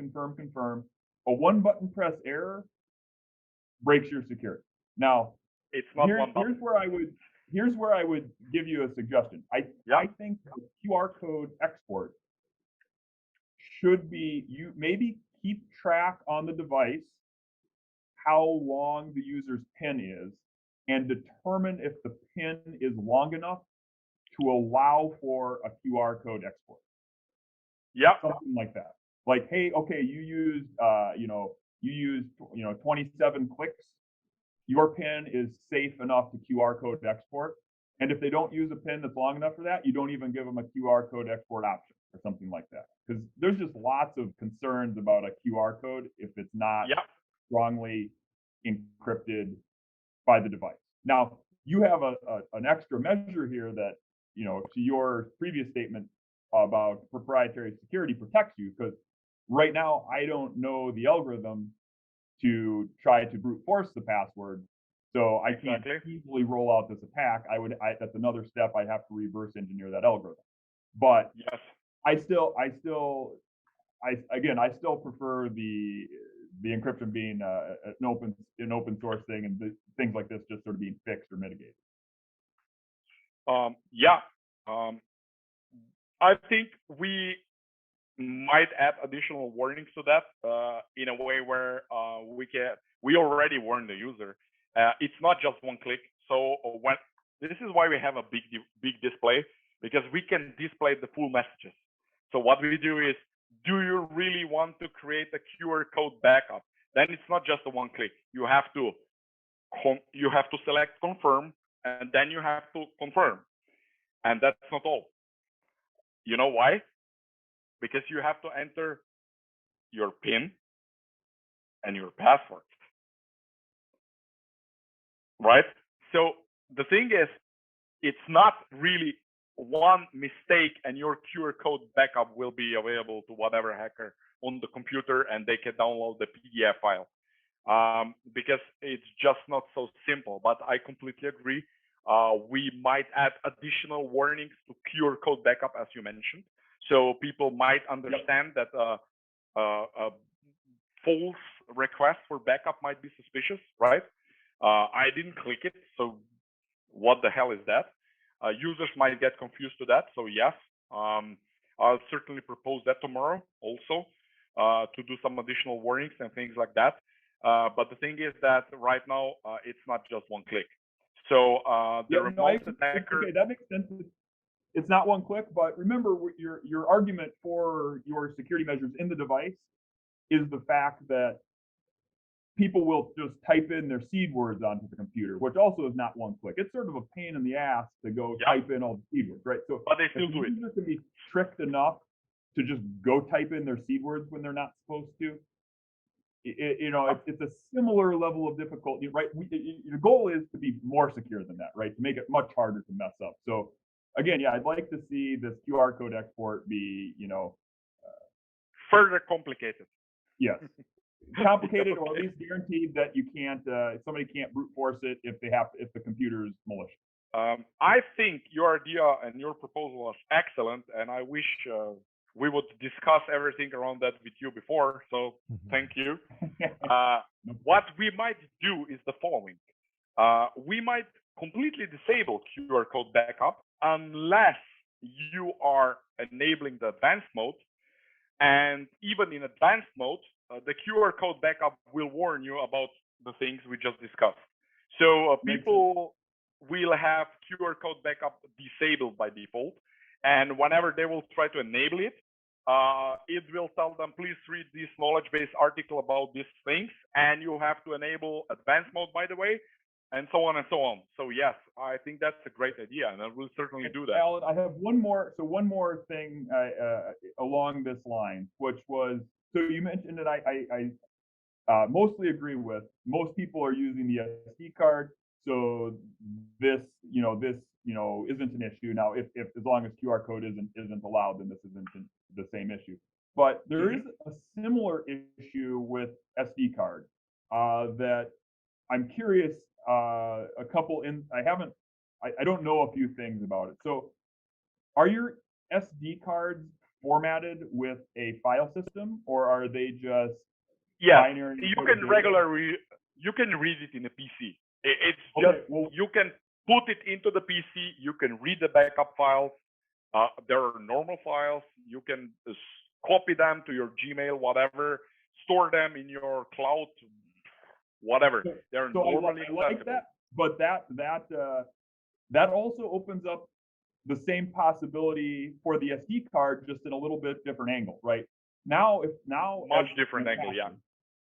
A one button press error breaks your security. Now, it's not one button. Here's where I would give you a suggestion. I think the QR code export should be, you maybe keep track on the device how long the user's PIN is and determine if the PIN is long enough to allow for a QR code export. Something like that. Like, hey, okay, you used 27 clicks. Your PIN is safe enough to QR code export. And if they don't use a PIN that's long enough for that, you don't even give them a QR code export option or something like that. Because there's just lots of concerns about a QR code if it's not strongly encrypted by the device. Now, you have an extra measure here that, to your previous statement about proprietary security protects you, because right now I don't know the algorithm to try to brute force the password. So I can't easily roll out this attack. That's another step. I have to reverse engineer that algorithm. But I still prefer the encryption being an open source thing, and things like this just sort of being fixed or mitigated. I think we might add additional warnings to that in a way where we already warn the user. It's not just one click. So this is why we have a big display, because we can display the full messages. So what we do is, do you really want to create a QR code backup? then it's not just a one click. You have to select confirm, and then you have to confirm. And that's not all. You know why? Because you have to enter your PIN and your password. Right? So the thing is, it's not really one mistake and your QR code backup will be available to whatever hacker on the computer and they can download the PDF file. Because it's just not so simple. But I completely agree. We might add additional warnings to QR code backup, as you mentioned. So people might understand that a false request for backup might be suspicious, right? I didn't click it, so what the hell is that? Users might get confused to that, so yes, I'll certainly propose that tomorrow also to do some additional warnings and things like that. But the thing is that right now it's not just one click. So the remote attacker. Okay, that makes sense. It's not one click, but remember your argument for your security measures in the device is the fact that people will just type in their seed words onto the computer, which also is not one click. It's sort of a pain in the ass to go type in all the seed words, right? So but they still do it. Users can be tricked enough to just go type in their seed words when they're not supposed to. It's a similar level of difficulty, right? The goal is to be more secure than that, right? To make it much harder to mess up. So again, yeah, I'd like to see this QR code export be, further complicated. Yes. Complicated, or at least guaranteed that you can't, somebody can't brute force it if the computer is malicious. I think your idea and your proposal was excellent, and I wish we would discuss everything around that with you before. So thank you. What we might do is the following: we might completely disable QR code backup unless you are enabling the advanced mode. And even in advanced mode, the QR code backup will warn you about the things we just discussed. So people will have QR code backup disabled by default. And whenever they will try to enable it, it will tell them, please read this knowledge base article about these things. And you have to enable advanced mode, by the way, and so on and so on. So yes, I think that's a great idea, and I will certainly do that. Alan, I have one more thing along this line, which was, so you mentioned that I mostly agree with. Most people are using the SD card, so this isn't an issue. Now, if as long as QR code isn't allowed, then this isn't the same issue. But there is a similar issue with SD card that I'm curious. I don't know a few things about it. So, are your SD cards formatted with a file system, or are they just binary? You can read it in a PC. It's just you can put it into the PC. You can read the backup files. There are normal files. You can copy them to your Gmail, whatever. Store them in your cloud, whatever. They're normally I like that, but that also opens up the same possibility for the SD card, just in a little bit different angle, right? Much different angle, yeah.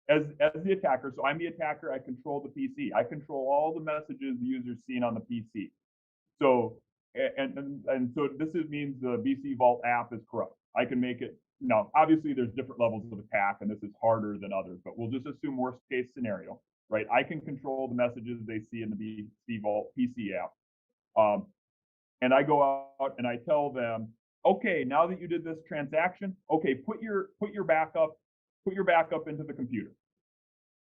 As the attacker, so I'm the attacker. I control the PC. I control all the messages the user's seeing on the PC. So and so this means the BCVault app is corrupt. I can make it. Now, obviously, there's different levels of attack, and this is harder than others. But we'll just assume worst case scenario, right? I can control the messages they see in the BCVault PC app. And I go out and I tell them, okay, now that you did this transaction, okay, put your backup into the computer.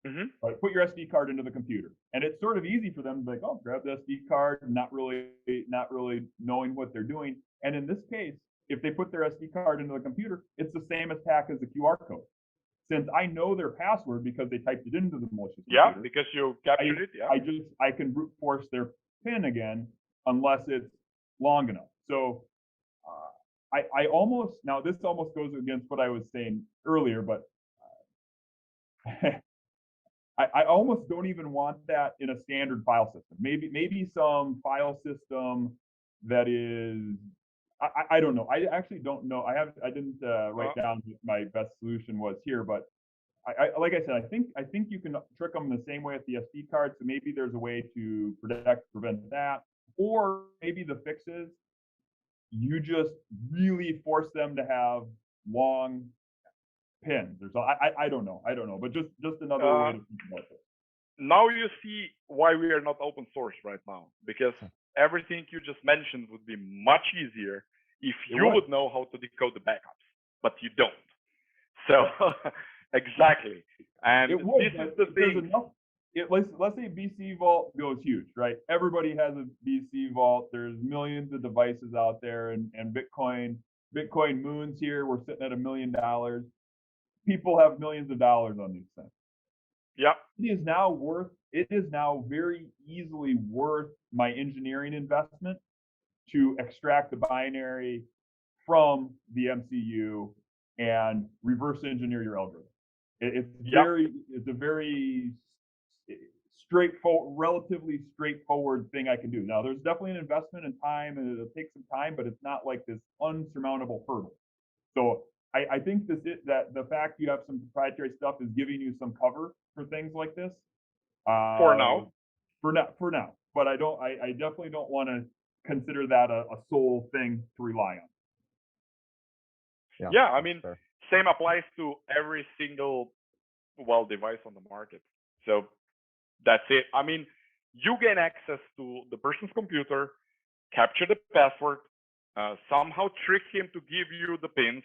Right, put your SD card into the computer, and it's sort of easy for them to be like, oh, grab the SD card, not really knowing what they're doing. And in this case, if they put their SD card into the computer, it's the same attack as the QR code. Since I know their password because they typed it into the malicious computer, because you captured it. I can brute force their PIN again unless it's long enough. So I almost, now this almost goes against what I was saying earlier, but I almost don't even want that in a standard file system. Maybe some file system that is, I don't know. I actually don't know. I didn't write down what my best solution was here, but like I said, I think you can trick them the same way with the SD card. So maybe there's a way to prevent that, or maybe the fix is you just really force them to have long pins. I don't know, but just another way Uh, to think about this. Now you see why we are not open source right now, because everything you just mentioned would be much easier if you would know how to decode the backups, but you don't. So exactly, and It would, this is but the there's thing. enough. Let's say BCVault goes huge, right? Everybody has a BCVault. There's millions of devices out there, and Bitcoin moons here. We're sitting at $1 million. People have millions of dollars on these things. Yeah, It is now very easily worth my engineering investment to extract the binary from the MCU and reverse engineer your algorithm. yeah. It's a very straightforward, relatively straightforward thing I can do. Now, there's definitely an investment in time, and it'll take some time, but it's not like this unsurmountable hurdle. So I think that the fact you have some proprietary stuff is giving you some cover for things like this. For Uh, now, for now, but I definitely don't want to consider that a sole thing to rely on. yeah. I mean, same applies to every single device on the market. So that's it. I mean, you gain access to the person's computer, capture the password, somehow trick him to give you the pins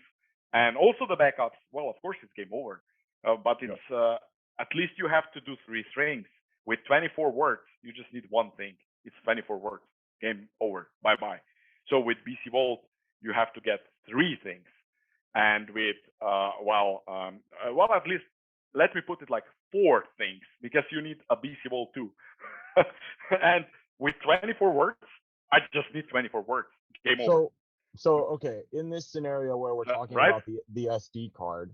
and also the backups. Well, of course, it's game over, but it's at least you have to do 3 strings. With 24 words, you just need one thing. It's 24 words. Game over. Bye bye. So with BCVault, you have to get 3 things, and with at least let me put it like 4 things, because you need a BCVault too. And with 24 words, I just need 24 words. Game over. So okay, in this scenario where we're talking Right? about the SD card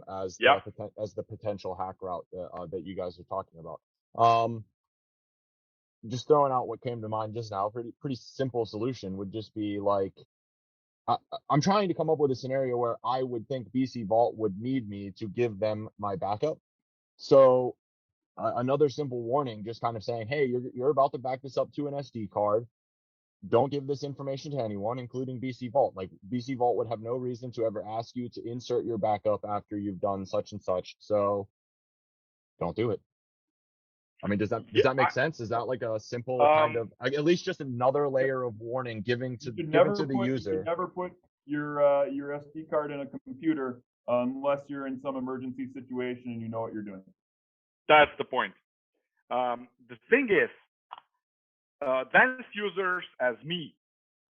as Yeah. the potential hack route that you guys are talking about, um, just throwing out what came to mind just now, pretty simple solution would just be like I'm trying to come up with a scenario where I would think BC Vault would need me to give them my backup. So another simple warning, just kind of saying, hey, you're about to back this up to an SD card. Don't give this information to anyone, including BC Vault. Like BC Vault would have no reason to ever ask you to insert your backup after you've done such and such. So don't do it. I mean, does that make sense? Is that like a simple kind of at least just another layer of warning given to the You should user? never put your SD card in a computer unless you're in some emergency situation and you know what you're doing. That's the point. The thing is, advanced users as me,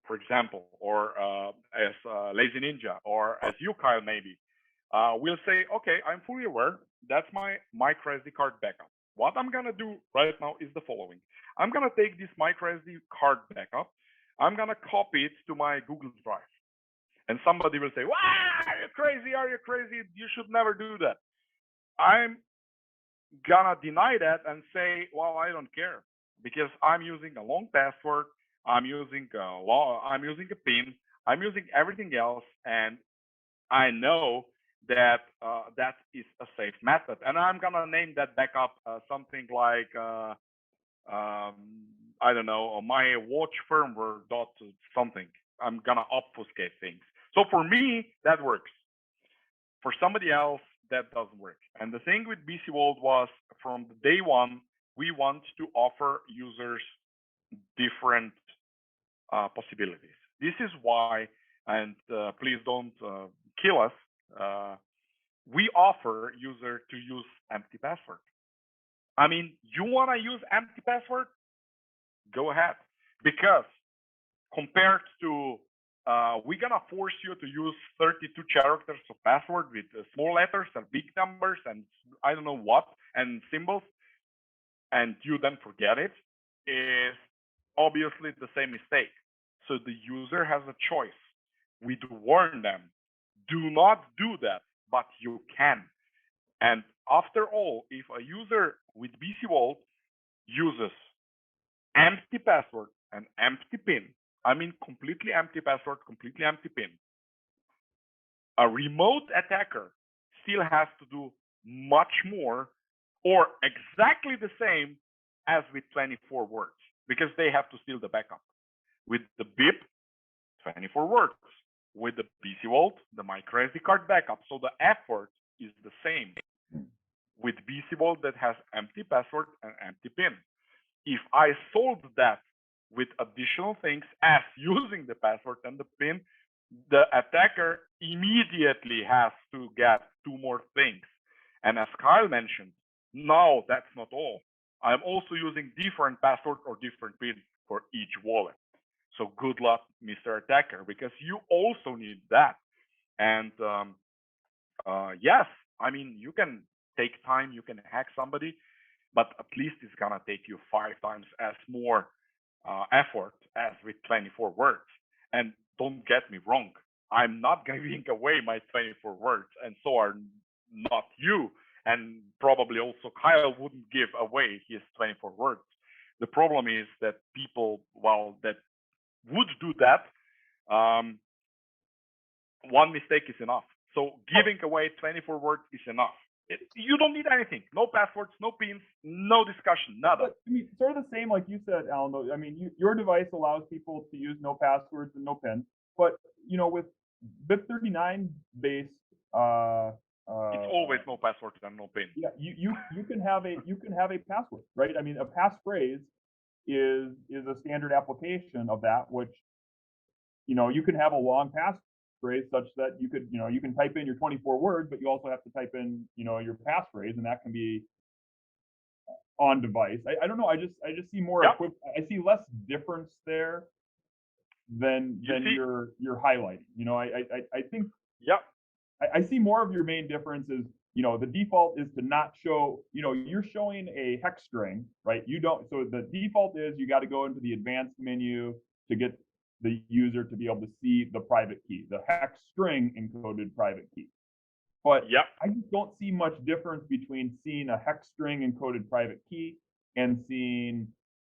for example, or as Lazy Ninja, or as you, Kyle, maybe, will say, okay, I'm fully aware that's my micro SD card backup. What I'm gonna do right now is the following. I'm gonna take this micro SD card backup, I'm gonna copy it to my Google Drive. And somebody will say, wow, are you crazy? Are you crazy? You should never do that. I'm gonna deny that and say, well, I don't care, because I'm using a long password, I'm using a PIN, I'm using everything else, and I know that that is a safe method. And I'm gonna name that backup something like I don't know, my watch firmware dot something. I'm gonna obfuscate things. So for me, that works. For somebody else, that doesn't work. And the thing with BCVault was, from day one, we want to offer users different possibilities. This is why, and please don't kill us, we offer user to use empty password. I mean, you want to use empty password? Go ahead. Because compared to we're gonna force you to use 32 characters of password with small letters and big numbers and I don't know what and symbols, and you then forget it, is obviously the same mistake. So the user has a choice. We do warn them, do not do that, but you can. And after all, if a user with BCVault uses empty password and empty PIN, I mean completely empty password, completely empty PIN, a remote attacker still has to do much more or exactly the same as with 24 words because they have to steal the backup. With the BIP, 24 words. With the BCVault, the micro SD card backup. So the effort is the same. With BCVault that has empty password and empty PIN. If I solved that with additional things as using the password and the PIN, the attacker immediately has to get two more things. And as Kyle mentioned, no, that's not all. I'm also using different password or different PIN for each wallet. So good luck, Mr. Attacker, because you also need that. And yes, I mean, you can take time, you can hack somebody, but at least it's gonna take you 5 times as more effort as with 24 words. And don't get me wrong, I'm not giving away my 24 words, and so are not you, and probably also Kyle wouldn't give away his 24 words. The problem is that people, well, that would do that, one mistake is enough. So giving away 24 words is enough. You don't need anything. No passwords, no pins, no discussion, nada. But, I mean, sort of the same, like you said, Alan. Though, I mean, your device allows people to use no passwords and no pins. But you know, with BIP39 based, it's always no passwords and no pin. Yeah, you can have a password, right? I mean, a passphrase is a standard application of that, which you can have a long passphrase such that you can type in your 24 words, but you also have to type in your passphrase, and that can be on device. I don't know. I just see more. Yep. I see less difference there than you're highlighting. I think. Yep. I see more of your main difference is, the default is to not show, you're showing a hex string, right? So the default is you got to go into the advanced menu to get the user to be able to see the private key, the hex string encoded private key. But yep. I just don't see much difference between seeing a hex string encoded private key and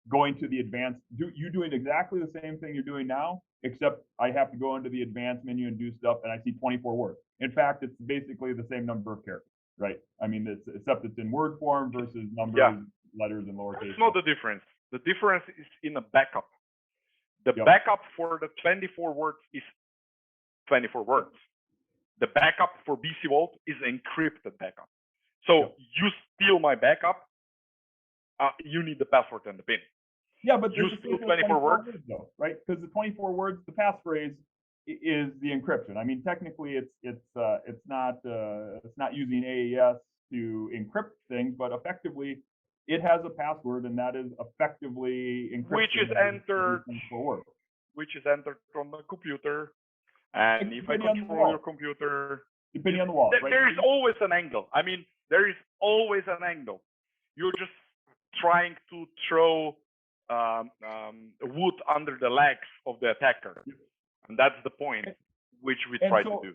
going to the advanced, you doing exactly the same thing you're doing now, except I have to go into the advanced menu and do stuff, and I see 24 words. In fact, it's basically the same number of characters, right? I mean, except it's in word form versus numbers, letters, and lowercase. That's not the difference. The difference is in a backup. The backup for the 24 words is 24 words. The backup for BCVault is encrypted backup. So you steal my backup, you need the password and the PIN. Yeah, but you steal 24 words though, right? Because the 24 words, the passphrase is the encryption. I mean, technically, it's not using AES to encrypt things, but effectively, it has a password, and that is effectively encryption. Which is entered from the computer, and if I control your computer, depending on the wall, there is always an angle. I mean, there is always an angle. You're just trying to throw wood under the legs of the attacker, and that's the point which we try to do.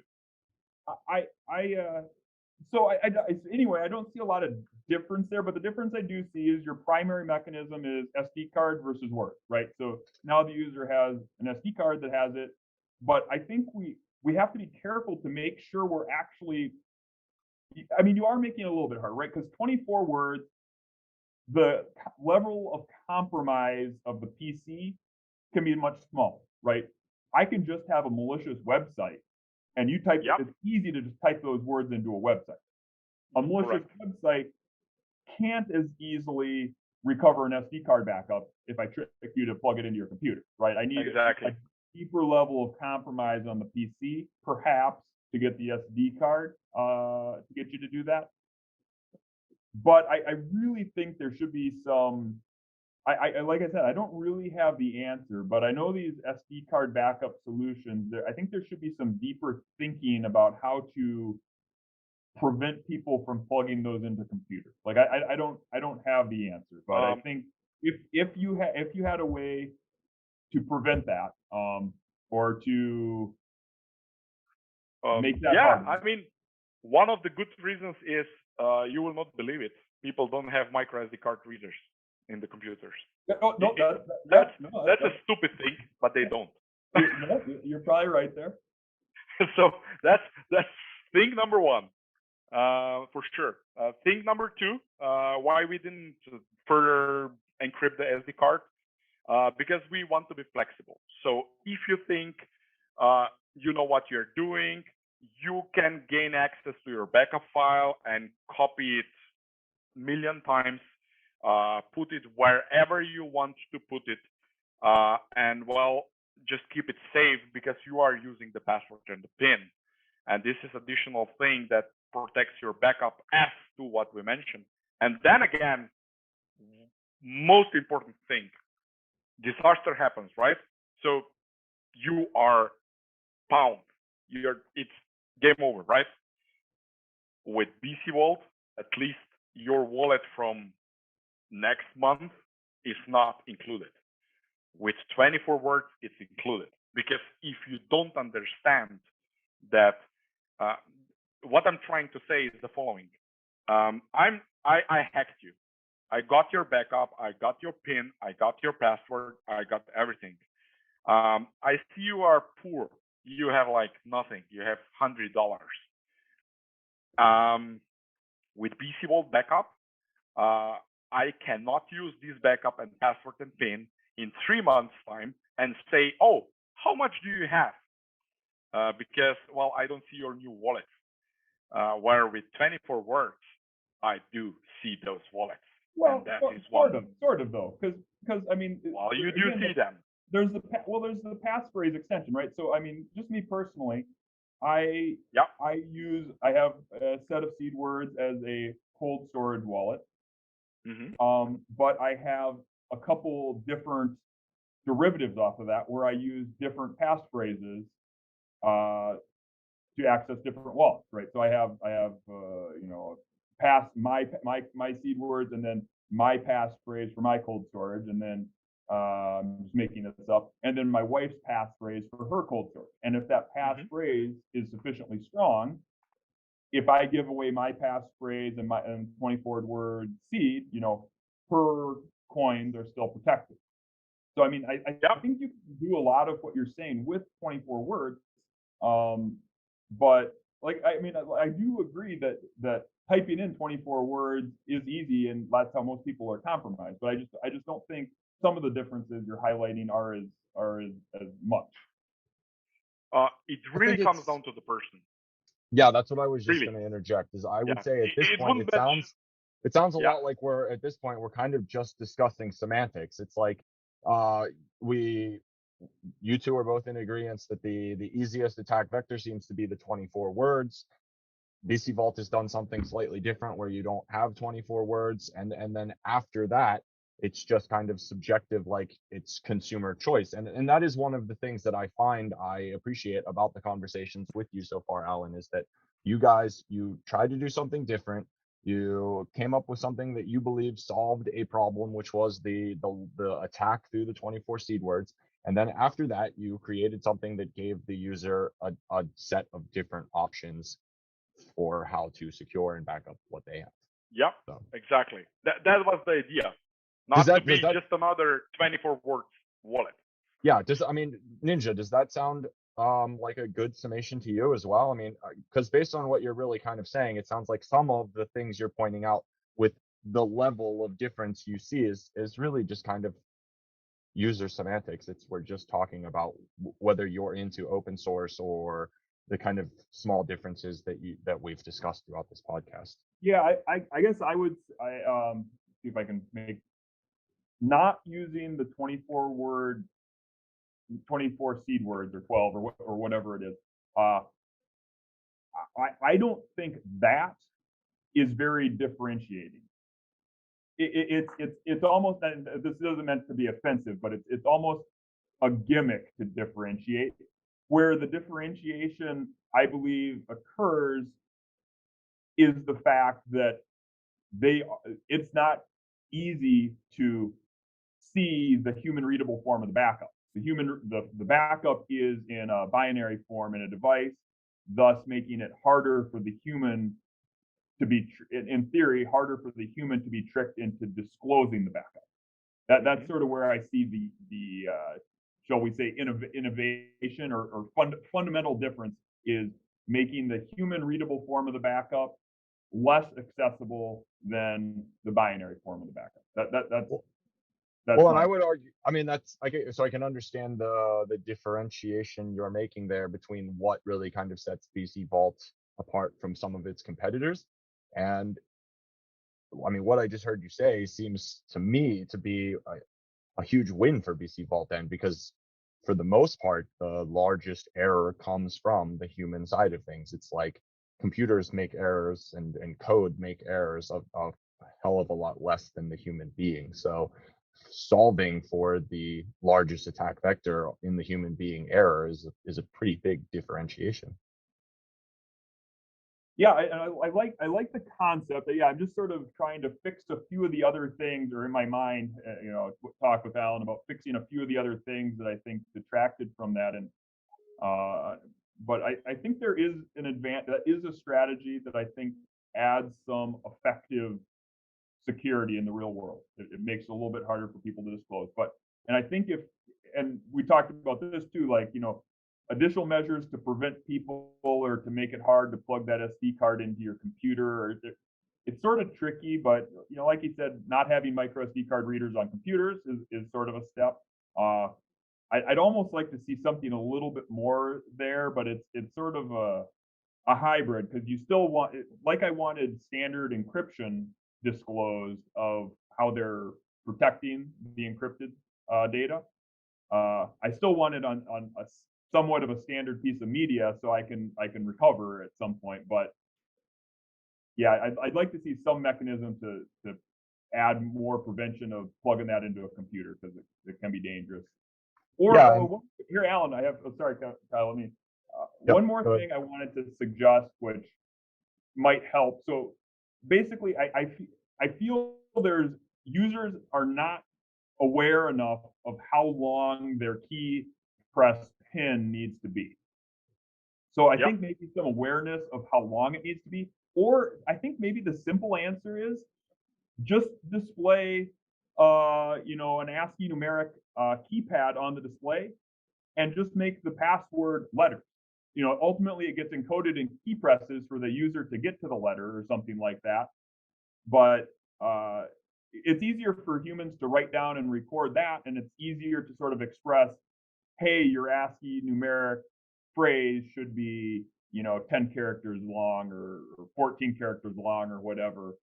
Anyway, I don't see a lot of difference there, but the difference I do see is your primary mechanism is SD card versus Word, right? So now the user has an SD card that has it, but I think we have to be careful to make sure we're actually, I mean, you are making it a little bit hard, right? Because 24 words, the level of compromise of the PC can be much smaller, right? I can just have a malicious website, and you type. It's easy to just type those words into a website. A malicious website can't as easily recover an SD card backup if I trick you to plug it into your computer, right? I need a deeper level of compromise on the PC, perhaps, to get the SD card to get you to do that. But I really think there should be some. Like I said, I don't really have the answer, but I know these SD card backup solutions. I think there should be some deeper thinking about how to prevent people from plugging those into computers. Like I don't have the answer, but I think if you had a way to prevent that, or to make that harder. I mean, one of the good reasons is you will not believe it. People don't have micro SD card readers in the computers. That's a stupid thing, but they don't. You're probably right there. So that's thing number one. For sure. Thing number two, why we didn't further encrypt the SD card, because we want to be flexible. So if you think you know what you're doing, you can gain access to your backup file and copy it million times, put it wherever you want to put it, and well, just keep it safe because you are using the password and the PIN. And this is additional thing that protects your backup as to what we mentioned. And then again, most important thing, disaster happens, right? So you are pound. It's game over, right? With BCVault, at least your wallet from next month is not included. With 24 words, it's included. Because if you don't understand that, uh, what I'm trying to say is the following: I hacked you. I got your backup. I got your PIN. I got your password. I got everything. I see you are poor. You have like nothing. You have $100. With BCVault backup, I cannot use this backup and password and PIN in 3 months' time and say, oh, how much do you have? Because, well, I don't see your new wallet. Where with 24 words, I do see those wallets. Well, And that is sort of though, because I mean, well, you do again, see them. there's the passphrase extension, right? So I mean, just me personally, I Yep. I have a set of seed words as a cold storage wallet. But I have a couple different derivatives off of that where I use different passphrases to access different wallets, right? So I have you know, my seed words and then my passphrase for my cold storage, and then I'm just making this up, and then my wife's passphrase for her cold storage. And if that passphrase is sufficiently strong, if I give away my passphrase and my 24 word seed, you know, her coins are still protected. So I mean, I think you can do a lot of what you're saying with 24 words. But like, I mean, I do agree that typing in 24 words is easy, and that's how most people are compromised. But I just don't think some of the differences you're highlighting are as much. It really comes down to the person. Yeah, that's what I was just Really. going to interject. Is I would say at It this point, it sounds a lot like at this point we're kind of just discussing semantics. It's like you two are both in agreement that the easiest attack vector seems to be the 24 words. BCVault has done something slightly different where you don't have 24 words, and then after that it's just kind of subjective, like it's consumer choice. And that is one of the things that I find I appreciate about the conversations with you so far, Alan, is that you guys, you tried to do something different. You came up with something that you believe solved a problem, which was the attack through the 24 seed words. And then after that, you created something that gave the user a set of different options for how to secure and back up what they have. Yep, so. Exactly. That was the idea. Not to be just another 24 words wallet. Yeah, I mean, Ninja, does that sound like a good summation to you as well? I mean, because based on what you're really kind of saying, it sounds like some of the things you're pointing out with the level of difference you see is really just kind of user semantics. We're just talking about whether you're into open source or the kind of small differences that we've discussed throughout this podcast. Yeah, I guess I would see if I can make, not using the 24 seed words or 12 or whatever it is. I don't think that is very differentiating. It's almost, and this isn't meant to be offensive, but it's almost a gimmick to differentiate, where the differentiation, I believe, occurs is the fact that it's not easy to see the human readable form of the backup. The backup is in a binary form in a device, thus making it harder for the human to be, in theory, harder for the human to be tricked into disclosing the backup. That's sort of where I see the shall we say, innovation or fundamental difference is making the human readable form of the backup less accessible than the binary form of the backup. That's Well, that's well, and my I would argue, I mean, that's so I can understand the differentiation you're making there between what really kind of sets BCVault apart from some of its competitors. And I mean, what I just heard you say seems to me to be a huge win for BCVault then, because for the most part, the largest error comes from the human side of things. It's like computers make errors and code make errors of a hell of a lot less than the human being. So solving for the largest attack vector in the human being error is a pretty big differentiation. Yeah, I like the concept. Yeah, I'm just sort of trying to fix a few of the other things, or in my mind, talk with Alan about fixing a few of the other things that I think detracted from that. And but I think there is an advantage. That is a strategy that I think adds some effective security in the real world. It makes it a little bit harder for people to disclose. But and I think if and we talked about this too, like additional measures to prevent people or to make it hard to plug that SD card into your computer. Or it's sort of tricky, but like you said, not having micro SD card readers on computers is sort of a step. I'd almost like to see something a little bit more there, but it's sort of a hybrid, because you still want, like I wanted standard encryption disclosed of how they're protecting the encrypted data. I still want it on a somewhat of a standard piece of media, so I can recover at some point. But yeah, I'd like to see some mechanism to add more prevention of plugging that into a computer, because it can be dangerous. Or Yeah, and here, Alan, I have. Oh, sorry, Kyle. Let me. yep, One more go ahead. thing I wanted to suggest, which might help. So basically, I feel there's users are not aware enough of how long their key press pin needs to be. So I Yep. think maybe some awareness of how long it needs to be, or I think maybe the simple answer is just display, an ASCII numeric keypad on the display, and just make the password letters. Ultimately it gets encoded in key presses for the user to get to the letter or something like that. But it's easier for humans to write down and record that, and it's easier to sort of express, hey, your ASCII numeric phrase should be 10 characters long, or 14 characters long, or whatever.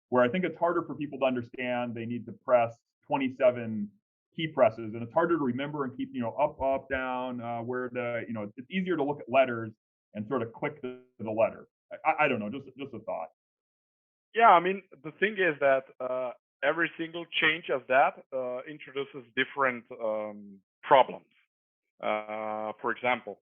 Where I think it's harder for people to understand, they need to press 27 key presses, and it's harder to remember and keep up, down, where it's easier to look at letters and sort of click the letter. I don't know, just a thought. Yeah, I mean, the thing is that every single change of that introduces different problems. For example,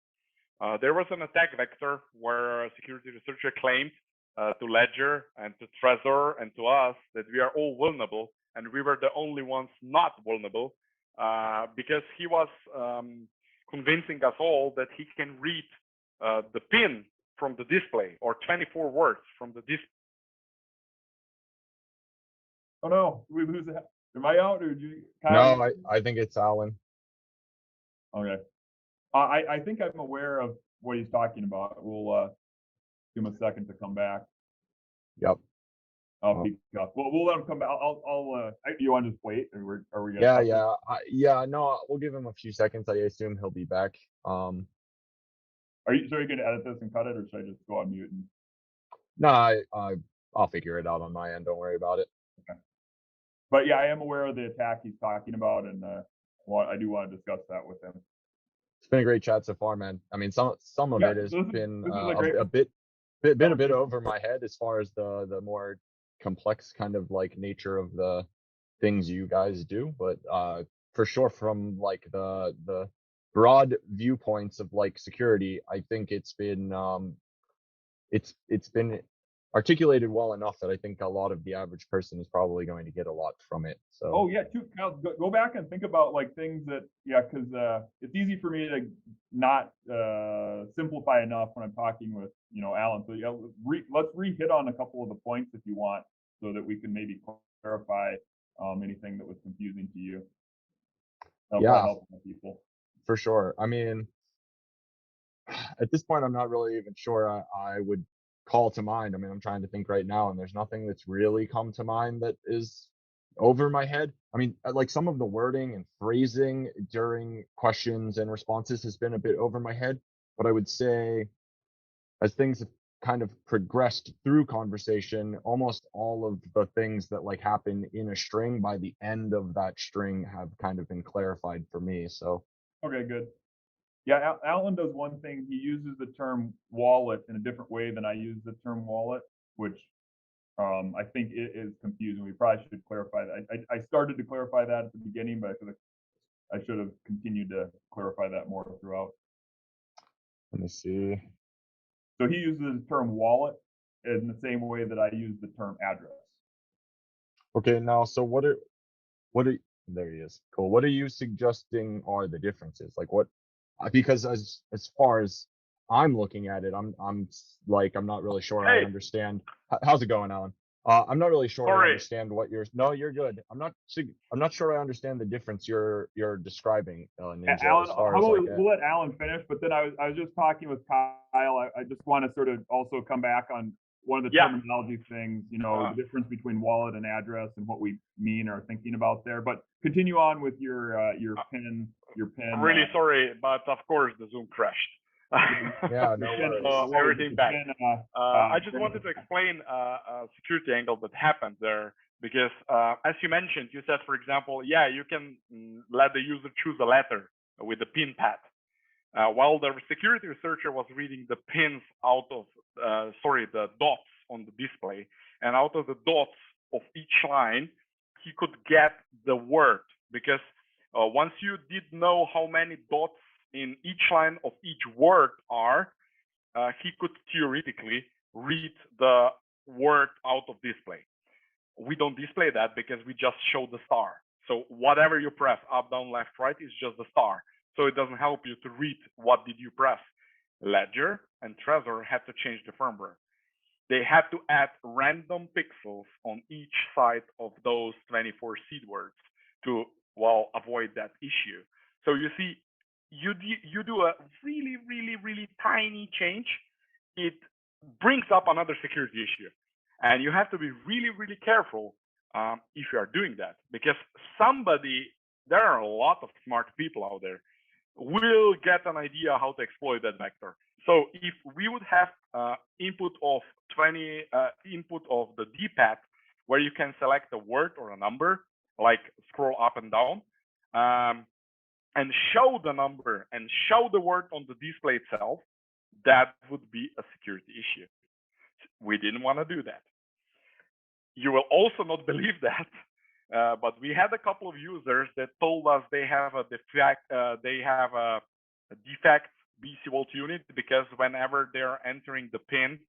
there was an attack vector where a security researcher claimed to Ledger and to Trezor and to us that we are all vulnerable, and we were the only ones not vulnerable, because he was convincing us all that he can read the pin from the display, or 24 words from the display. Oh no, we lose that. Am I out, or did you, Kyle? No, I think it's Alan. Okay. I think I'm aware of what he's talking about. We'll give him a second to come back. Yep. I'll Well, pick up. We'll let him come back. You want to just wait, or are we gonna? yeah. No, we'll give him a few seconds. I assume he'll be back. Are you going to edit this and cut it, or should I just go on mute? No, I'll figure it out on my end. Don't worry about it. Okay. But yeah, I am aware of the attack he's talking about, and I do want to discuss that with him. It's been a great chat so far, man. I mean, some of it has been this is a great a bit over my head as far as the more complex kind of like nature of the things you guys do, but for sure from like the broad viewpoints of like security, I think it's been articulated well enough that I think a lot of the average person is probably going to get a lot from it. So Oh yeah, too. Kyle, go back and think about like things that, because it's easy for me to not simplify enough when I'm talking with Alan. So yeah, let's re-hit on a couple of the points if you want, so that we can maybe clarify anything that was confusing to you. That'll probably yeah, help people. for sure. I mean, at this point, I'm not really even sure I would call to mind. I mean, I'm trying to think right now, and there's nothing that's really come to mind that is over my head. I mean, like some of the wording and phrasing during questions and responses has been a bit over my head, but I would say as things have kind of progressed through conversation, almost all of the things that like happen in a string by the end of that string have kind of been clarified for me. So Okay, good. Yeah, Alan does one thing. He uses the term wallet in a different way than I use the term wallet, which I think it is confusing. We probably should clarify that. I started to clarify that at the beginning, but I should have continued to clarify that more throughout. let me see. So he uses the term wallet in the same way that I use the term address. Okay, now so what are there he is. Cool. What are you suggesting are the differences? Like what because as far as I'm looking at it, I'm not really sure I Hey, understand. How's it going, Alan? I'm not really sure I sorry. understand what you're. No, you're good. I'm not sure I understand the difference you're describing, Ninja. Alan, As how far as about like, we'll let Alan finish, but then I was just talking with Kyle. I just want to sort of also come back on one of the Yeah. terminology things, the difference between wallet and address and what we mean or thinking about there. But continue on with your pin. Really sorry, but of course the Zoom crashed. yeah, no worries. So everything back. I just wanted to pin. explain a security angle that happened there because, as you mentioned, you said, for example, yeah, you can let the user choose a letter with the pin pad. While the security researcher was reading the pins out of, the dots on the display, and out of the dots of each line, he could get the word because once you did know how many dots in each line of each word are, he could theoretically read the word out of display. We don't display that because we just show the star. So whatever you press, up, down, left, right, is just the star. So it doesn't help you to read what did you press. Ledger and Trezor had to change the firmware. They had to add random pixels on each side of those 24 seed words to, avoid that issue. So you see, you do a really, really, really tiny change, it brings up another security issue. And you have to be really, really careful if you are doing that, because there are a lot of smart people out there, will get an idea how to exploit that vector. So if we would have input of the D-pad, where you can select a word or a number, like scroll up and down, and show the number and show the word on the display itself, that would be a security issue. We didn't want to do that. You will also not believe that, but we had a couple of users that told us they have a defect. They have a defect BCVault unit because whenever they're entering the pin,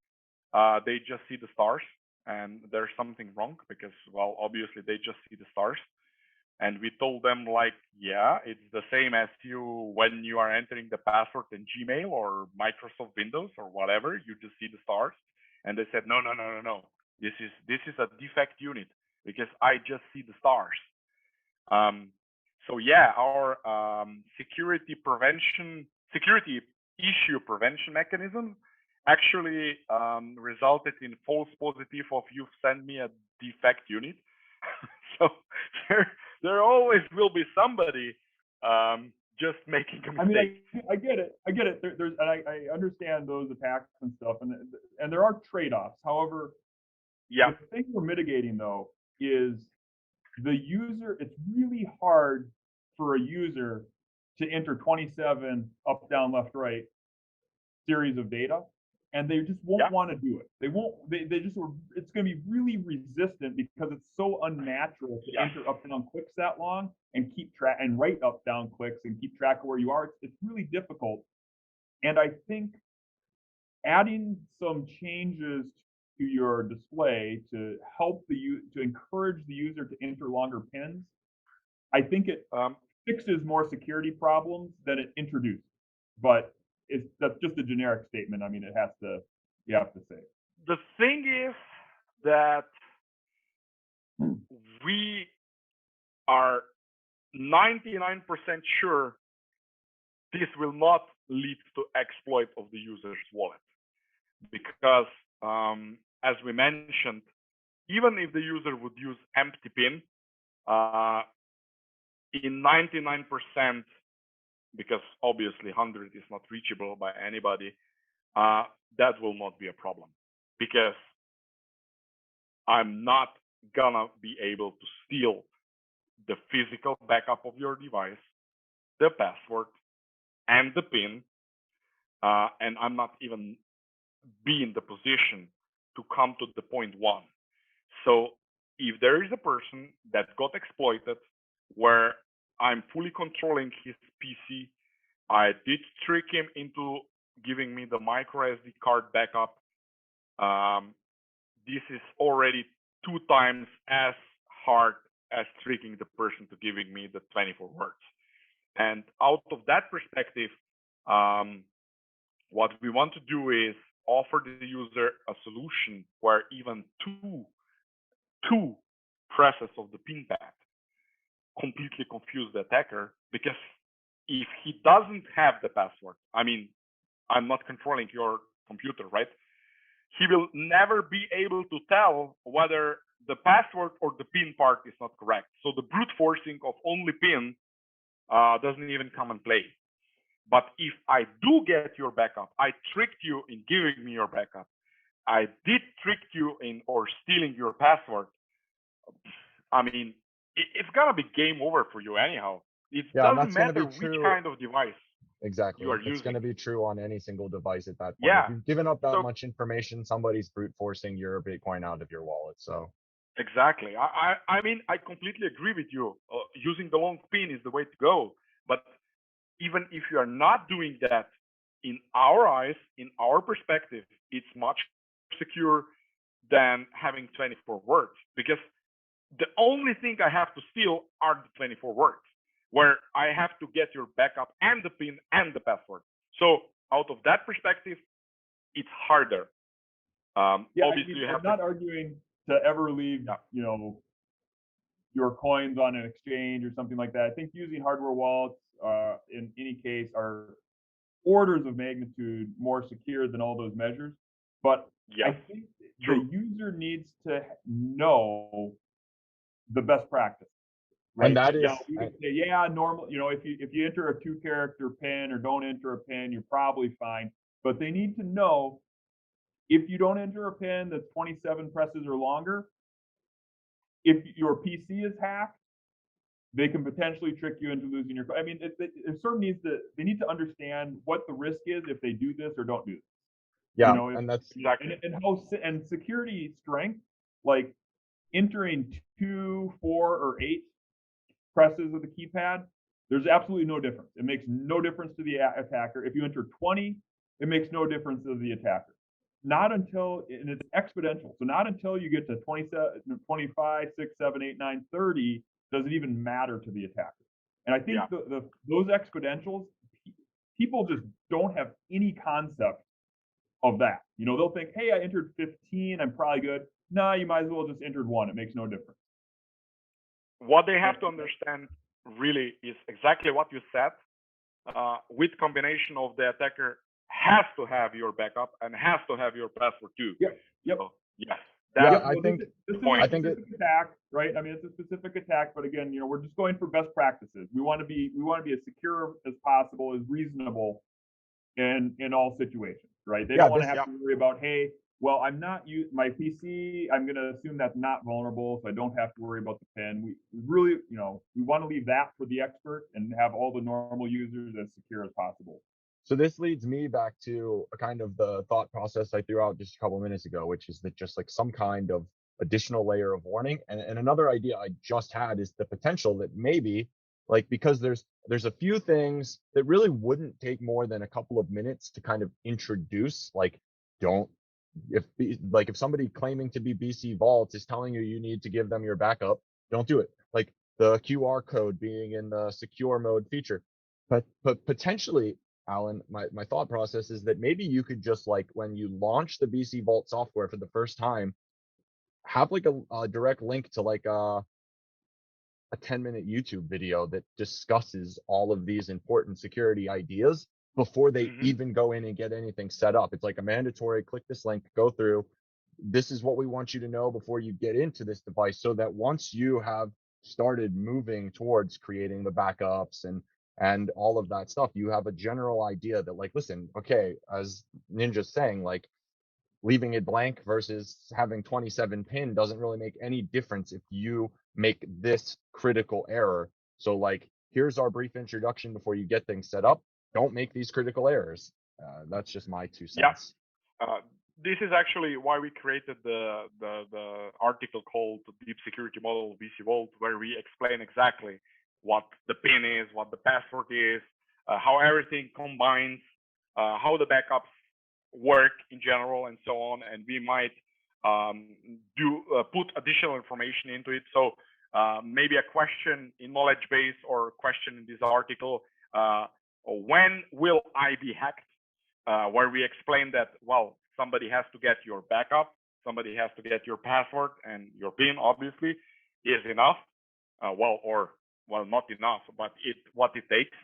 they just see the stars, and there's something wrong because, obviously they just see the stars. And we told them, like, yeah, it's the same as you when you are entering the password in Gmail or Microsoft Windows or whatever, you just see the stars. And they said, no. This is a defect unit because I just see the stars. So yeah, our security issue prevention mechanism actually resulted in false positive of you've sent me a defect unit. So there always will be somebody just making a mistake. I get it. And I understand those attacks and stuff, and there are trade-offs. However, yeah, the thing we're mitigating though is the user. It's really hard for a user to enter 27 up, down, left, right series of data, and they just won't want to do it. They won't. They just. It's going to be really resistant because it's so unnatural to enter up, down clicks that long and keep track and write up, down clicks and keep track of where you are. It's really difficult, and I think adding some changes to your display to help to encourage the user to enter longer pins, I think it fixes more security problems than it introduced. But that's just a generic statement. I mean, you have to say. The thing is that we are 99% sure this will not lead to exploit of the user's wallet, because as we mentioned, even if the user would use empty pin, in 99%, because obviously 100 is not reachable by anybody, that will not be a problem, because I'm not gonna be able to steal the physical backup of your device, the password, and the pin, and I'm not even be in the position to come to the point one. So if there is a person that got exploited where I'm fully controlling his PC, I did trick him into giving me the micro SD card backup. This is already 2 times as hard as tricking the person to giving me the 24 words. And out of that perspective, what we want to do is offer the user a solution where even two presses of the pin pad completely confuse the attacker, because if he doesn't have the password, I mean, I'm not controlling your computer, right? He will never be able to tell whether the password or the pin part is not correct. So the brute forcing of only pin doesn't even come and play. But if I do get your backup, I tricked you in giving me your backup, I did trick you in or stealing your password, I mean, it's gonna be game over for you anyhow. It Yeah, and doesn't that's going to matter be which true. kind of device you Exactly. are It's going using. to be true on any single device at that point. If Yeah. you've given up that So much information, somebody's brute forcing your Bitcoin out of your wallet. So exactly. I mean, I completely agree with you. Using the long pin is the way to go. But even if you are not doing that, in our eyes, in our perspective, it's much secure than having 24 words, because the only thing I have to steal are the 24 words, where I have to get your backup and the pin and the password. So out of that perspective, it's harder. Yeah, I Obviously, mean, you I'm have to. not arguing to ever leave, Yeah. Your coins on an exchange or something like that. I think using hardware wallets, in any case, are orders of magnitude more secure than all those measures. But I Yes. think the True. user needs to know the best practice, and right? that Yes. is We can say, yeah, normal. If you enter a 2-character PIN or don't enter a PIN, you're probably fine. But they need to know, if you don't enter a PIN that's 27 presses or longer, if your PC is hacked, they can potentially trick you into losing your. I mean, it sort of needs to. They need to understand what the risk is if they do this or don't do this. yeah, If, and that's Exactly. and security strength, like entering 2, 4, or 8 presses of the keypad, there's absolutely no difference. It makes no difference to the attacker. If you enter 20, it makes no difference to the attacker. Not until, and it's exponential. So not until you get to 27, 25, 6, 7, 8, 9, 30 does it even matter to the attacker. And I Yeah. think those exponentials, people just don't have any concept of that. They'll think, hey, I entered 15, I'm probably good. Nah, you might as well just entered 1. It makes no difference. What they have to understand really is exactly what you said, with combination of the attacker has to have your backup and has to have your password too. Yep. So, yes, yeah. that's I think This the is a point. specific attack, right? I mean, it's a specific attack, but again, we're just going for best practices. We want to be as secure as possible, as reasonable in all situations, right? They yeah don't want to this have to worry about, hey, well, I'm not my PC. I'm going to assume that's not vulnerable, so I don't have to worry about the PIN. We really, we want to leave that for the expert and have all the normal users as secure as possible. So this leads me back to a kind of the thought process I threw out just a couple minutes ago, which is that just like some kind of additional layer of warning. And another idea I just had is the potential that maybe, like, because there's a few things that really wouldn't take more than a couple of minutes to kind of introduce, like, don't if somebody claiming to be BCVault is telling you you need to give them your backup, don't do it. Like the QR code being in the secure mode feature. But potentially, Alan, my thought process is that maybe you could just, like, when you launch the BCVault software for the first time, have like a direct link to like a 10-minute YouTube video that discusses all of these important security ideas. before they Mm-hmm. even go in and get anything set up. It's like a mandatory click this link, go through. This is what we want you to know before you get into this device, so that once you have started moving towards creating the backups and all of that stuff, you have a general idea that, like, listen, okay, as Ninja's saying, like, leaving it blank versus having 27 pin doesn't really make any difference if you make this critical error. So, like, here's our brief introduction before you get things set up. Don't make these critical errors. That's just my 2 cents. Uh, this is actually why we created the article called Deep Security Model BCVault, where we explain exactly what the PIN is, what the password is, how everything combines, how the backups work in general, and so on. And we might put additional information into it. So maybe a question in knowledge base or a question in this article: when will I be hacked? Where we explain that, well, somebody has to get your backup, somebody has to get your password, and your PIN obviously is enough. Not enough, but what it takes.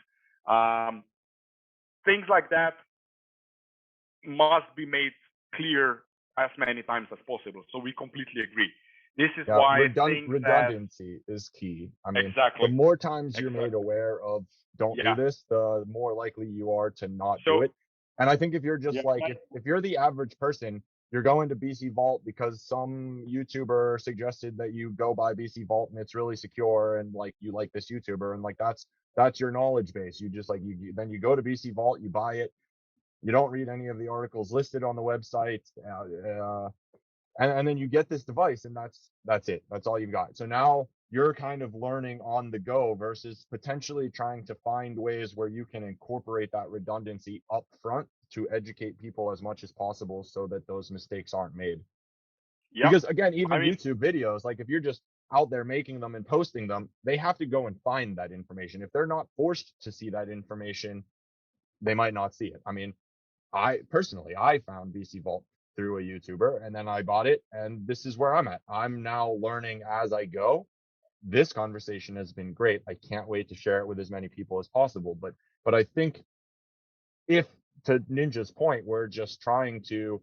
Things like that must be made clear as many times as possible. So we completely agree. This is why redundancy is key. I mean, exactly. The more times you're made aware of don't do this, the more likely you are to not do it. And I think if you're just if you're the average person, you're going to BCVault because some YouTuber suggested that you go buy BCVault and it's really secure, and like you like this YouTuber, and like that's your knowledge base. You just like then you go to BCVault, you buy it, you don't read any of the articles listed on the website, and then you get this device, and that's it. That's all you've got. So now you're kind of learning on the go versus potentially trying to find ways where you can incorporate that redundancy up front to educate people as much as possible so that those mistakes aren't made. Yep. Because again, even YouTube videos, like if you're just out there making them and posting them, they have to go and find that information. If they're not forced to see that information, they might not see it. I mean, I found BCVault through a YouTuber, and then I bought it, and this is where I'm at. I'm now learning as I go. This conversation has been great. I can't wait to share it with as many people as possible. But I think, if, to Ninja's point, we're just trying to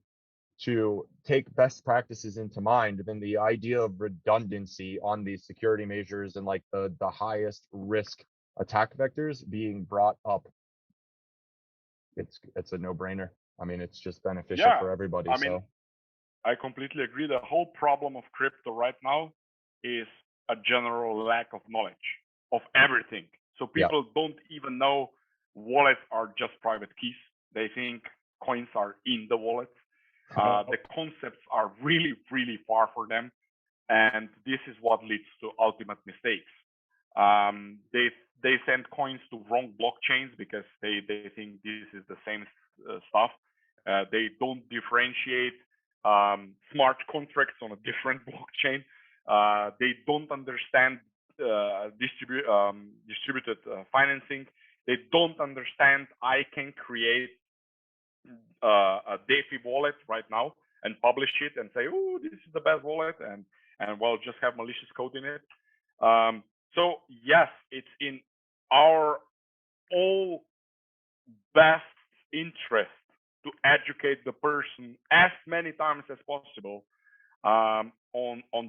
take best practices into mind, then the idea of redundancy on these security measures and like the highest risk attack vectors being brought up, it's a no-brainer. I mean, it's just beneficial for everybody. I completely agree. The whole problem of crypto right now is a general lack of knowledge of everything. So people don't even know wallets are just private keys. They think coins are in the wallet. The concepts are really, really far for them. And this is what leads to ultimate mistakes. They send coins to wrong blockchains because they think this is the same stuff. They don't differentiate smart contracts on a different blockchain. They don't understand distributed financing. They don't understand I can create a DeFi wallet right now and publish it and say, oh, this is the best wallet, and well, just have malicious code in it. So yes, it's in our all best interest to educate the person as many times as possible on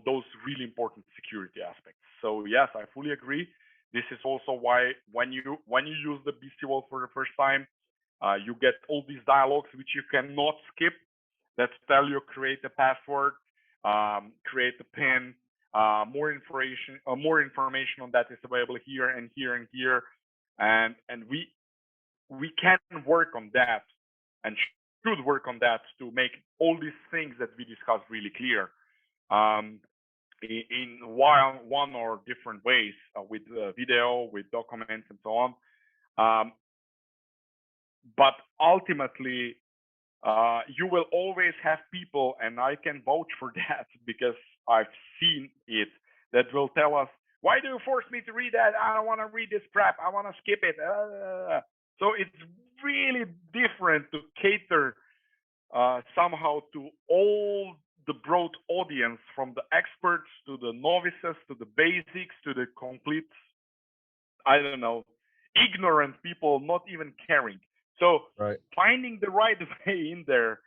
those really important security aspects. So yes, I fully agree. This is also why when you use the BCVault for the first time, you get all these dialogues which you cannot skip that tell you create a password, create a PIN, more information on that is available here and here and here, and we can work on that and should work on that to make all these things that we discussed really clear in one or different ways, with video, with documents, and so on. But ultimately, you will always have people, and I can vouch for that because I've seen it, that will tell us, why do you force me to read that? I don't want to read this crap. I want to skip it. So it's really different to cater somehow to all the broad audience, from the experts to the novices to the basics to the complete, I don't know, ignorant people not even caring. So Right. finding the right way in there,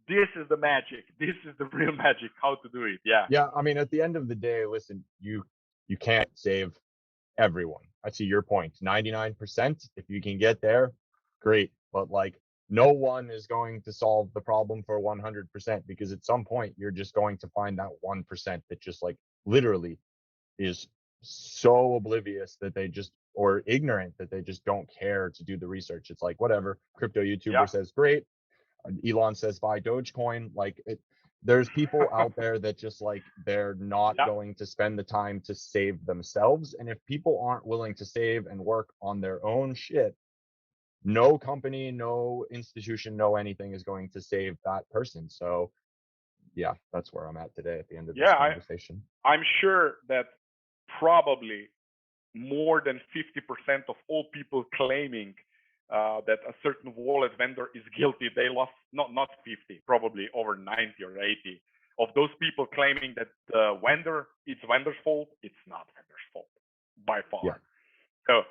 this is the magic. This is the real magic, how to do it. Yeah. Yeah, I mean, at the end of the day, listen, you can't save everyone. I see your point. 99%, if you can get there, great. But like, no one is going to solve the problem for 100% because at some point you're just going to find that 1% that just like literally is so oblivious that they just, or ignorant that they just don't care to do the research. It's like, whatever, crypto Yeah. YouTuber says great, Elon says buy Dogecoin. Like there's people out there that just like they're not Yeah. going to spend the time to save themselves. And if people aren't willing to save and work on their own shit, no company, no institution, no anything is going to save that person. So yeah, that's where I'm at today at the end of this Yeah. conversation. I'm sure that probably more than 50% of all people claiming that a certain wallet vendor is guilty, they lost not 50, probably over 90 or 80 of those people claiming that the vendor, it's vendor's fault. It's not vendor's fault by far. Yeah. So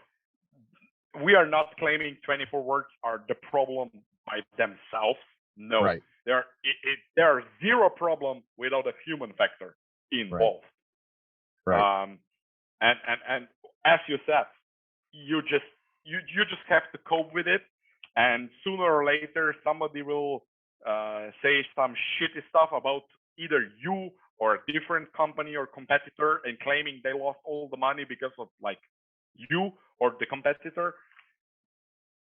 we are not claiming 24 words are the problem by themselves. No, Right. there are zero problem without a human factor involved. Right. And as you said, you just have to cope with it, and sooner or later somebody will say some shitty stuff about either you or a different company or competitor and claiming they lost all the money because of like you or the competitor.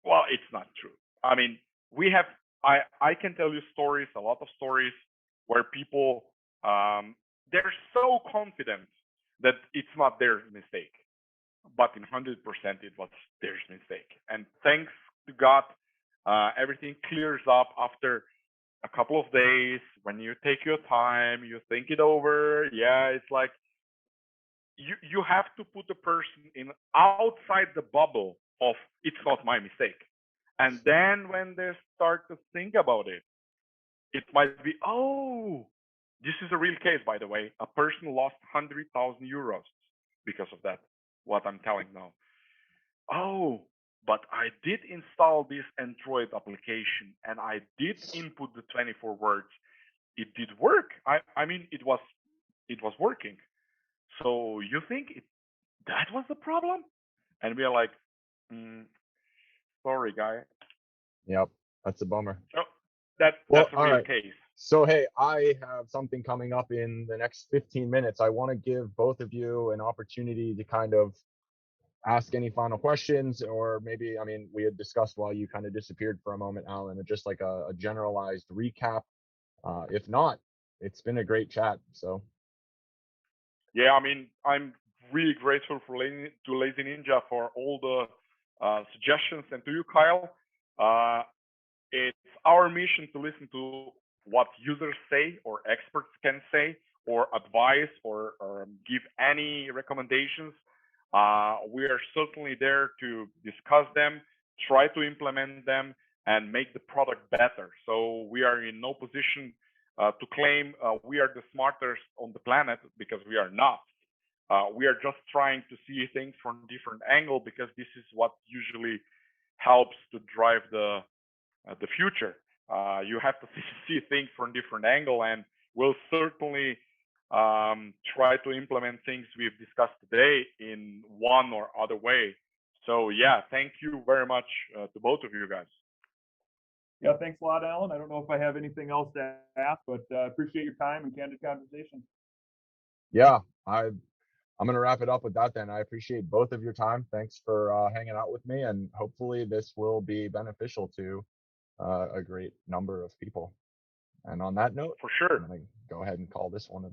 Well, it's not true. I mean, I can tell you stories, a lot of stories where people they're so confident that it's not their mistake, but in 100% it was their mistake. And thanks to God, everything clears up after a couple of days when you take your time, you think it over. Yeah, it's like you have to put a person in outside the bubble of it's not my mistake. And then when they start to think about it, it might be, oh, this is a real case, by the way. A person lost 100,000 euros because of that, what I'm telling now. Oh, but I did install this Android application and I did input the 24 words. It did work. I mean, it was working. So you think that was the problem? And we are like, sorry, guy. Yep. That's a bummer. No, that's a all real right. case. So, hey, I have something coming up in the next 15 minutes. I want to give both of you an opportunity to kind of ask any final questions, or maybe, I mean, we had discussed while you kind of disappeared for a moment, Alan, just like a generalized recap. If not, it's been a great chat. So, yeah, I mean, I'm really grateful to Lazy Ninja for all the suggestions, and to you, Kyle. It's our mission to listen to what users say or experts can say or advise or give any recommendations. We are certainly there to discuss them, try to implement them, and make the product better. So we are in no position to claim we are the smartest on the planet, because we are not. We are just trying to see things from a different angle, because this is what usually helps to drive the future. You have to see things from a different angle, and we'll certainly try to implement things we've discussed today in one or other way. So yeah, thank you very much to both of you guys. Yeah, thanks a lot, Alan. I don't know if I have anything else to ask, but appreciate your time and candid conversation. yeah, I'm going to wrap it up with that then. I appreciate both of your time. Thanks for hanging out with me, and hopefully this will be beneficial to a great number of people. And on that note, For sure, I'm going to go ahead and call this one